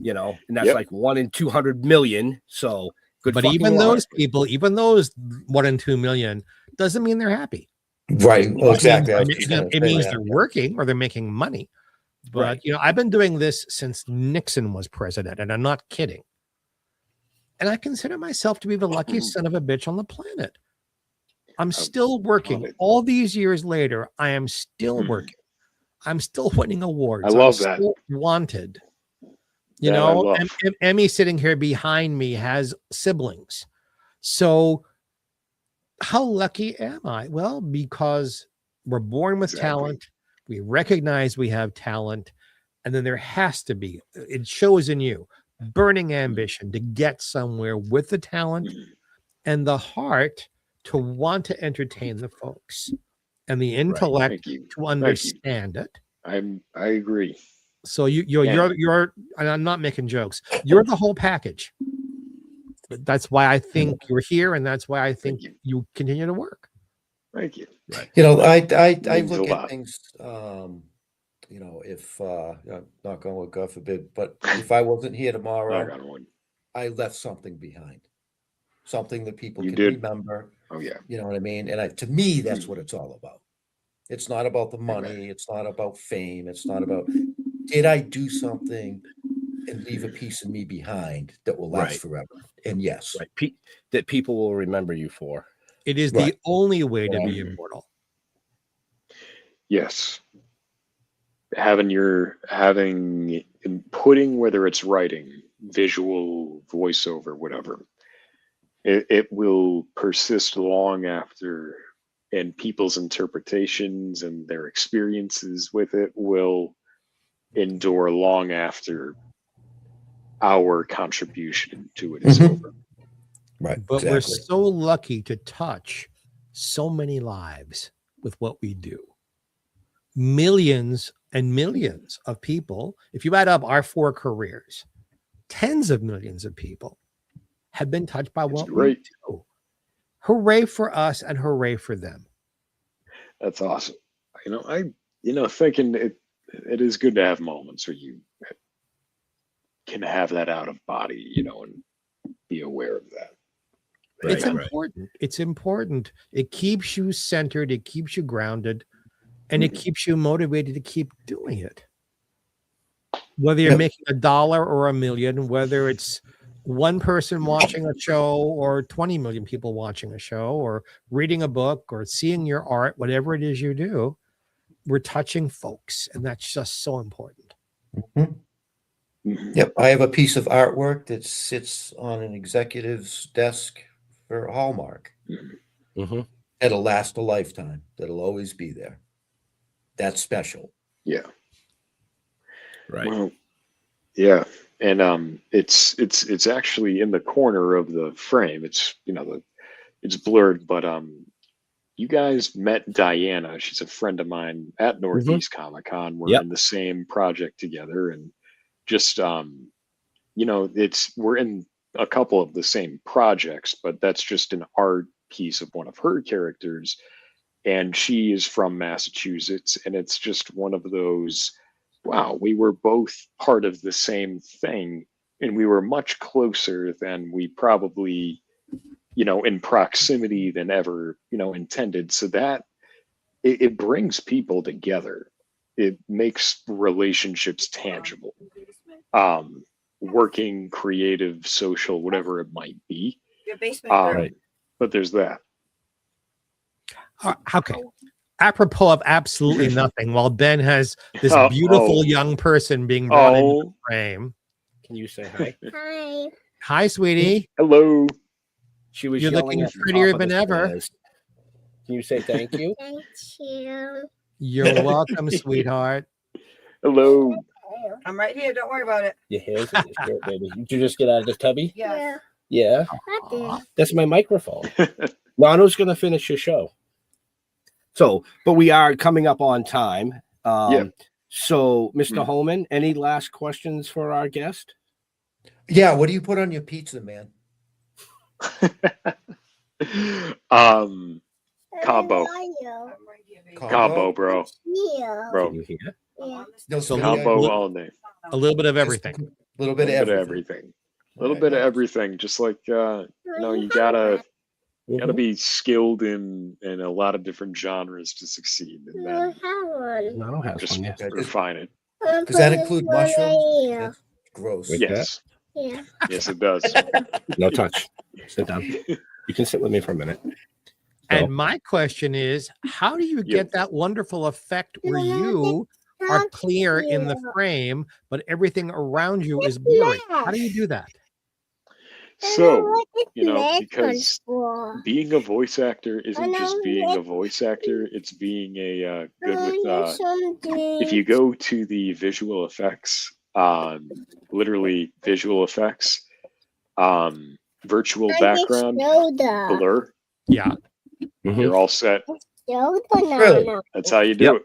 you know, and that's like 1 in 200 million. So good. But even those people, even those 1 in 2 million, doesn't mean they're happy. Right. Well, exactly. It means they're working or they're making money. But you know, I've been doing this since Nixon was president, and I'm not kidding. And I consider myself to be the luckiest son of a bitch on the planet. I'm still working. All these years later, I am still working. I'm still winning awards. I love I'm that. Still wanted. You know, Emmy sitting here behind me has siblings. So how lucky am I? Well, because we're born with talent. We recognize we have talent. And then there has to be, it shows in you, burning ambition to get somewhere with the talent and the heart to want to entertain the folks and the intellect to understand it. I agree. So you're and I'm not making jokes. You're the whole package. That's why I think you're here, and that's why I think you continue to work. Thank you. Right. You know, I look at things. You know, if not going with God forbid, but if I wasn't here tomorrow, I left something behind, something that people can remember. Oh yeah. You know what I mean? And to me, that's what it's all about. It's not about the money. It's not about fame. It's not about, did I do something and leave a piece of me behind that will last forever? And yes. That people will remember you for. It is the only way to be immortal. Yes. Putting, whether it's writing, visual, voiceover, whatever, it will persist long after, and people's interpretations and their experiences with it will endure long after our contribution to it is over. Right. But we're so lucky to touch so many lives with what we do. Millions and millions of people, if you add up our 4 careers, tens of millions of people have been touched by what we do. Hooray for us and hooray for them. That's awesome. Thinking it is good to have moments where you can have that out of body, and be aware of that. It's important. It's important. It keeps you centered. It keeps you grounded, and it keeps you motivated to keep doing it. Whether you're making $1 or $1 million, whether it's one person watching a show or 20 million people watching a show or reading a book or seeing your art, whatever it is you do, we're touching folks, and that's just so important. Yep. I have a piece of artwork that sits on an executive's desk for Hallmark. It'll last a lifetime. That'll always be there. That's special. Yeah. Right. Well, yeah. And it's actually in the corner of the frame. It's it's blurred, but you guys met Diana. She's a friend of mine at Northeast Comic Con. We're in the same project together, and just we're in a couple of the same projects, but that's just an art piece of one of her characters, and she is from Massachusetts, and it's just one of those, wow, we were both part of the same thing, and we were much closer than we probably in proximity than ever intended. So that it brings people together. It makes relationships tangible, working, creative, social, whatever it might be. Your basement. But there's that. Okay. Apropos of absolutely nothing, while Ben has this beautiful young person being brought into the frame. Can you say hi? Hi. Hi, sweetie. Hello. You're looking prettier than ever. Can you say thank you? Thank you. You're welcome, sweetheart. Hello. I'm right here. Don't worry about it. Your hair's here, baby. Did you just get out of the tubby? Yeah. Yeah. That's my microphone. Lano's going to finish your show. So, but we are coming up on time. Yeah. So, Mr. Hmm. Holman, any last questions for our guest? Yeah, what do you put on your pizza, man? Combo, Combo? bro. Can you hear? No So Combo spaghetti? all day. a little bit of Just everything. A little bit of everything. A little bit of everything. Just like you gotta be skilled in a lot of different genres to succeed, and then No, I don't have just one yet. refine it. Does that include mushrooms? That's gross. With Yes, Yeah. yes, it does. No touch. Sit down. You can sit with me for a minute. And my question is, how do you Yeah. get that wonderful effect where you are clear in the frame, but everything around you is blurry? How do you do that? So, because being a voice actor isn't just being a voice actor, it's being a good with if you go to the visual effects, literally visual effects, virtual background blur, Yeah. you're all set. Really? That's how you do Yep. it.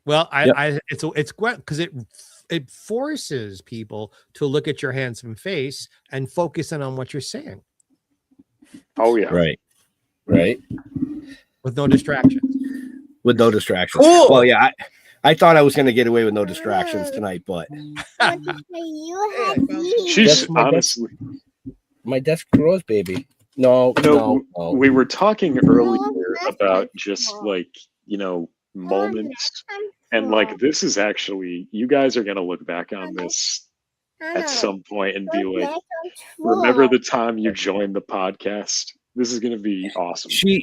Well, Yep. it's great because it forces people to look at your handsome face and focus in on what you're saying Oh yeah. Right. Right. with no distractions. With no distractions. Cool. Well, yeah, I thought I was going to get away with no distractions tonight, but She's That's my honestly. my desk grows, baby. No, no, no. We were talking earlier about just like moments, and like this is actually, you guys are gonna look back on this at some point and be like, remember the time you joined the podcast? This is gonna be awesome. She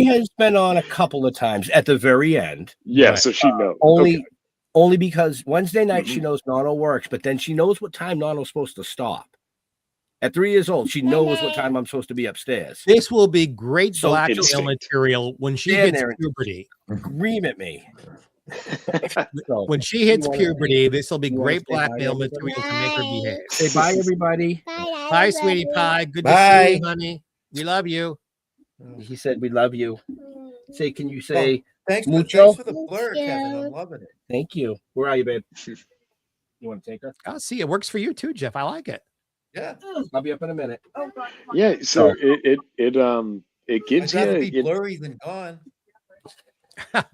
has been on a couple of times at the very end. Yeah, Right. so she knows. Only because Wednesday night she Mhm. knows Nono works, but then she knows what time Nono's supposed to stop. At 3 years old, she knows what time I'm supposed to be upstairs. This will be great So blackmail instinct. material when she Stand hits there and- puberty. Scream at me. So, When she hits wanna- puberty, this will be you wanna great say bye, blackmail everybody? material to make her behave. say bye, everybody. Bye, sweetie pie. Good to see Bye. you, honey. We love you. He said, "We love you." Say, can you say Thanks Mucho? for the blur, Kevin. I'm loving it. thank you? Where are you, babe? You want to take her? I'll see. It works for you too, Jeff. I like it. Yeah. I'll be up in a minute. Yeah, so it I'd gives rather be you, blurry than gone.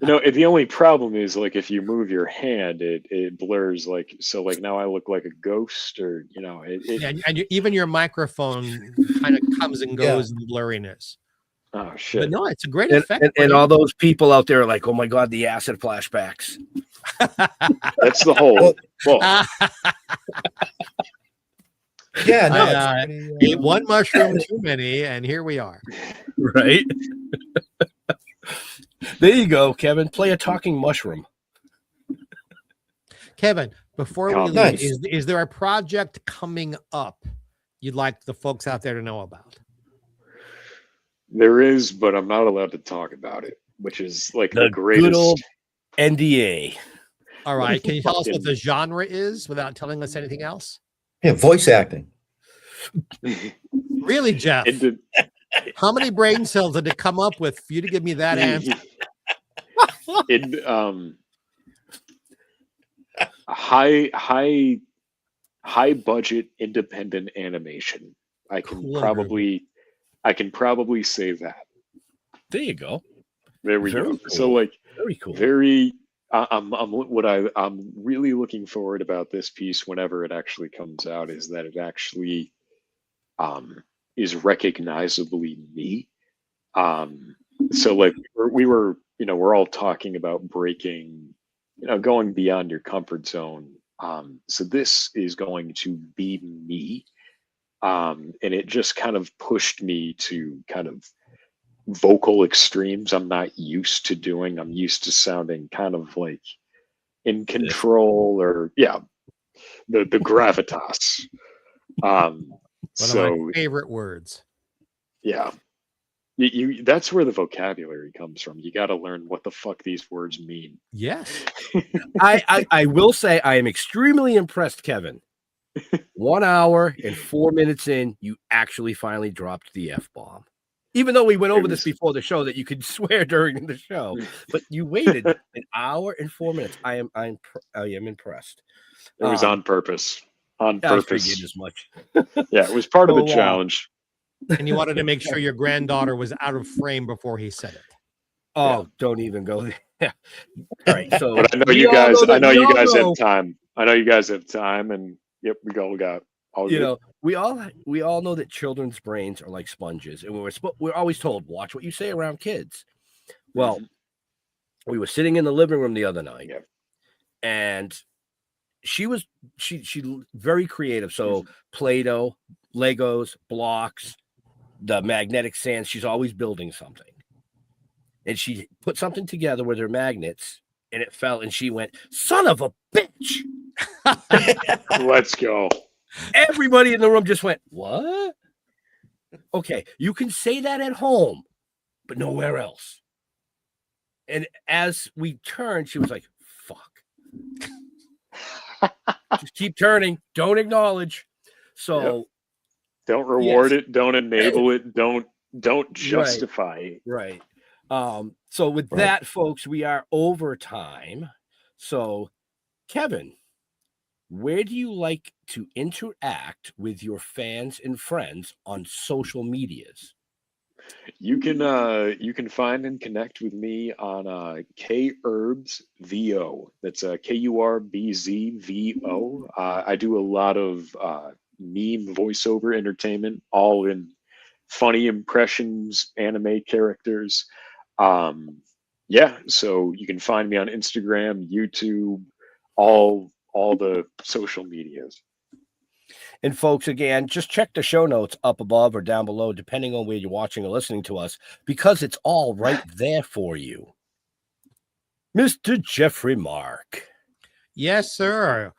the only problem is like if you move your hand, it blurs, like, so like now I look like a ghost, or Yeah, and even your microphone kind of comes and goes in blurriness. oh But shit. no, it's a great And, effect. and all those people out there are like, "Oh my god, the acid flashbacks." That's the whole. Well, Yeah, no, I, it's pretty, ate one mushroom too many, and here we are. Right? There you go, Kevin. Play a talking mushroom. Kevin, before we leave, Nice. is there a project coming up you'd like the folks out there to know about? there is, but I'm not allowed to talk about it, which is like the The greatest. good old NDA. All right. Can you tell us what Fucking- the genre is without telling us anything else? yeah, voice acting. Really, Jeff? It did- How many brain cells did it come up with for you to give me that answer? high budget independent animation. I can Clever. probably say that. There you go. There we Very go. cool. So like Very cool. I'm really looking forward about this piece whenever it actually comes out is that it actually is recognizably me. So like we're all talking about breaking, going beyond your comfort zone. So this is going to be me. And it just kind of pushed me to kind of vocal extremes I'm not used to doing. I'm used to sounding kind of like in control, or the gravitas. One So of my favorite words. yeah, you that's where the vocabulary comes from. You got to learn what the fuck these words mean. Yes. I will say I am extremely impressed, Kevin. 1 hour and 4 minutes in, you actually finally dropped the F-bomb. Even though we went It over this was- before the show that you could swear during the show, but you waited an hour and 4 minutes. I am impressed. It was on purpose. On I purpose. figured as much. Yeah, it was part of the So, challenge. And you wanted to make sure your granddaughter was out of frame before he said it. Oh, don't even go there. All right, so But I know we you all guys. I that- know we you all guys know- have time. I know you guys have time, and yep, we all got all. You good. know, we all know that children's brains are like sponges, and we're always told, watch what you say around kids. Well, we were sitting in the living room the other night, Yep. and she very creative. So Play-Doh, Legos, blocks, the magnetic sand. She's always building something, and she put something together with her magnets, and it fell, and she went, "Son of a bitch!" Let's go. Everybody in the room just went, "What?" Okay, you can say that at home, but nowhere else. And as we turned, she was like, "Fuck." Just keep turning. Don't acknowledge. So, Don't reward it. Don't enable it. Don't justify it. right. So with that, folks, we are over time. So, Kevin, where do you like to interact with your fans and friends on social medias? You can find and connect with me on KUrbsVO. That's KURBZVO. I do a lot of meme voiceover entertainment, all in funny impressions, anime characters. Yeah, so you can find me on Instagram, YouTube, all the social medias. And folks, again, just check the show notes up above or down below, depending on where you're watching or listening to us, because it's all right there for you. Mr. Jeffrey Mark. Yes, sir.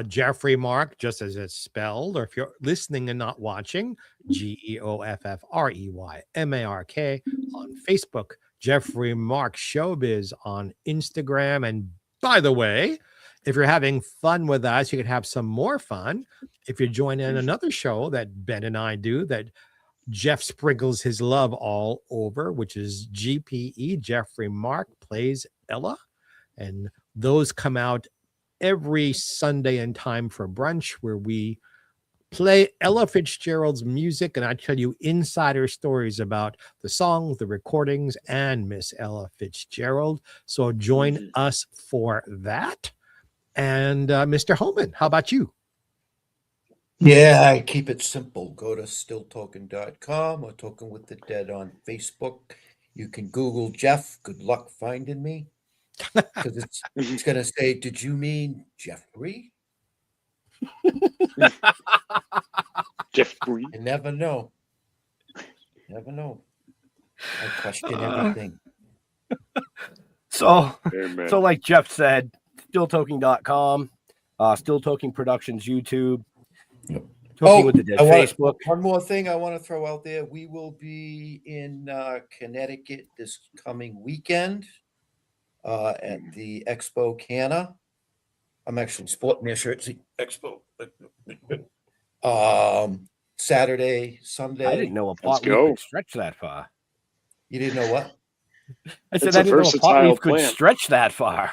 Jeffrey Mark, just as it's spelled, or if you're listening and not watching, GeoffreyMark on Facebook, Jeffrey Mark Showbiz on Instagram. And by the way, if you're having fun with us, you can have some more fun if you join in another show that Ben and I do that Jeff sprinkles his love all over, which is GPE, Jeffrey Mark Plays Ella. And those come out every Sunday in time for brunch, where we play Ella Fitzgerald's music, and I tell you insider stories about the songs, the recordings, and Miss Ella Fitzgerald. So join us for that. And Mr. Holman, how about you? Yeah, I keep it simple. Go to stilltoken.com or Token with the Dead on Facebook. You can Google Jeff. Good luck finding me. Because it's going to say, did you mean Jeffrey? Jeffrey. You never know. Never know. I question everything. So, Amen. so like Jeff said, stilltoking.com, Still Toking Productions YouTube, Toking with the Dead Facebook. One more thing I want to throw out there. We will be in Connecticut this coming weekend at the Expo Canna. I'm actually sporting their shirts. The Expo. Saturday, Sunday. I didn't know a pot go. leaf could stretch that far. You didn't know what? I said It's I a didn't know a pot versatile leaf could plant. stretch that far.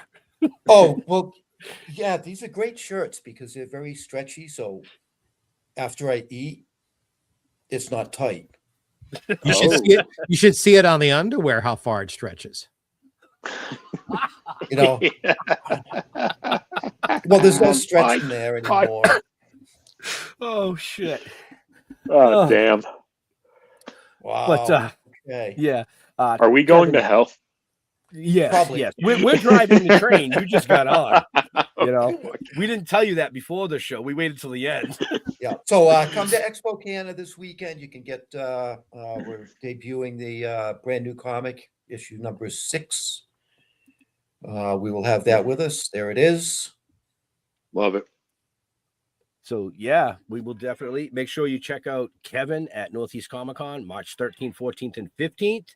Oh, well, yeah, these are great shirts because they're very stretchy. So after I eat, it's not tight. You should see it. You should see it on the underwear how far it stretches. You know, well, there's no stretch in there anymore. Oh shit! Oh, damn. Wow. But okay. yeah, Are we going to hell? yes, Probably. yes. We're driving the train. You just got on. You know, we didn't tell you that before the show. We waited till the end. Yeah. So come to Expo Canada this weekend. You can get. We're debuting the brand new comic, issue number 6. We will have that with us. There it is. Love it. So yeah, we will definitely make sure you check out Kevin at Northeast Comic Con, March 13th, 14th, and 15th.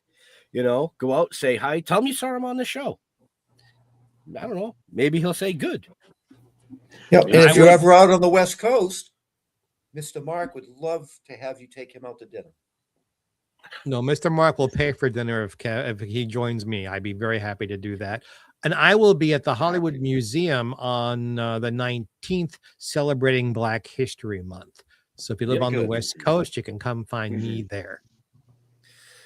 You know, go out, say hi, tell him you saw him on the show. I don't know. Maybe he'll say good. Yeah. And if you're ever out on the West Coast, Mr. Mark would love to have you take him out to dinner. No, Mr. Mark will pay for dinner if he joins me. I'd be very happy to do that. And I will be at the Hollywood Museum on the 19th, celebrating Black History Month. So if you live Yeah, on the good. West Coast, you can come find me there.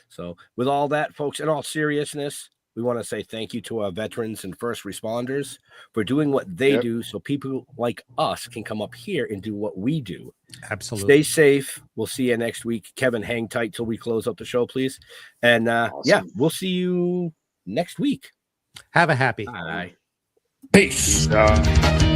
So with all that, folks, in all seriousness, we want to say thank you to our veterans and first responders for doing what they do so people like us can come up here and do what we do. Absolutely. Stay safe. We'll see you next week. Kevin, hang tight till we close up the show, please. And yeah, we'll see you next week. Have a happy. Bye. Peace. Peace out.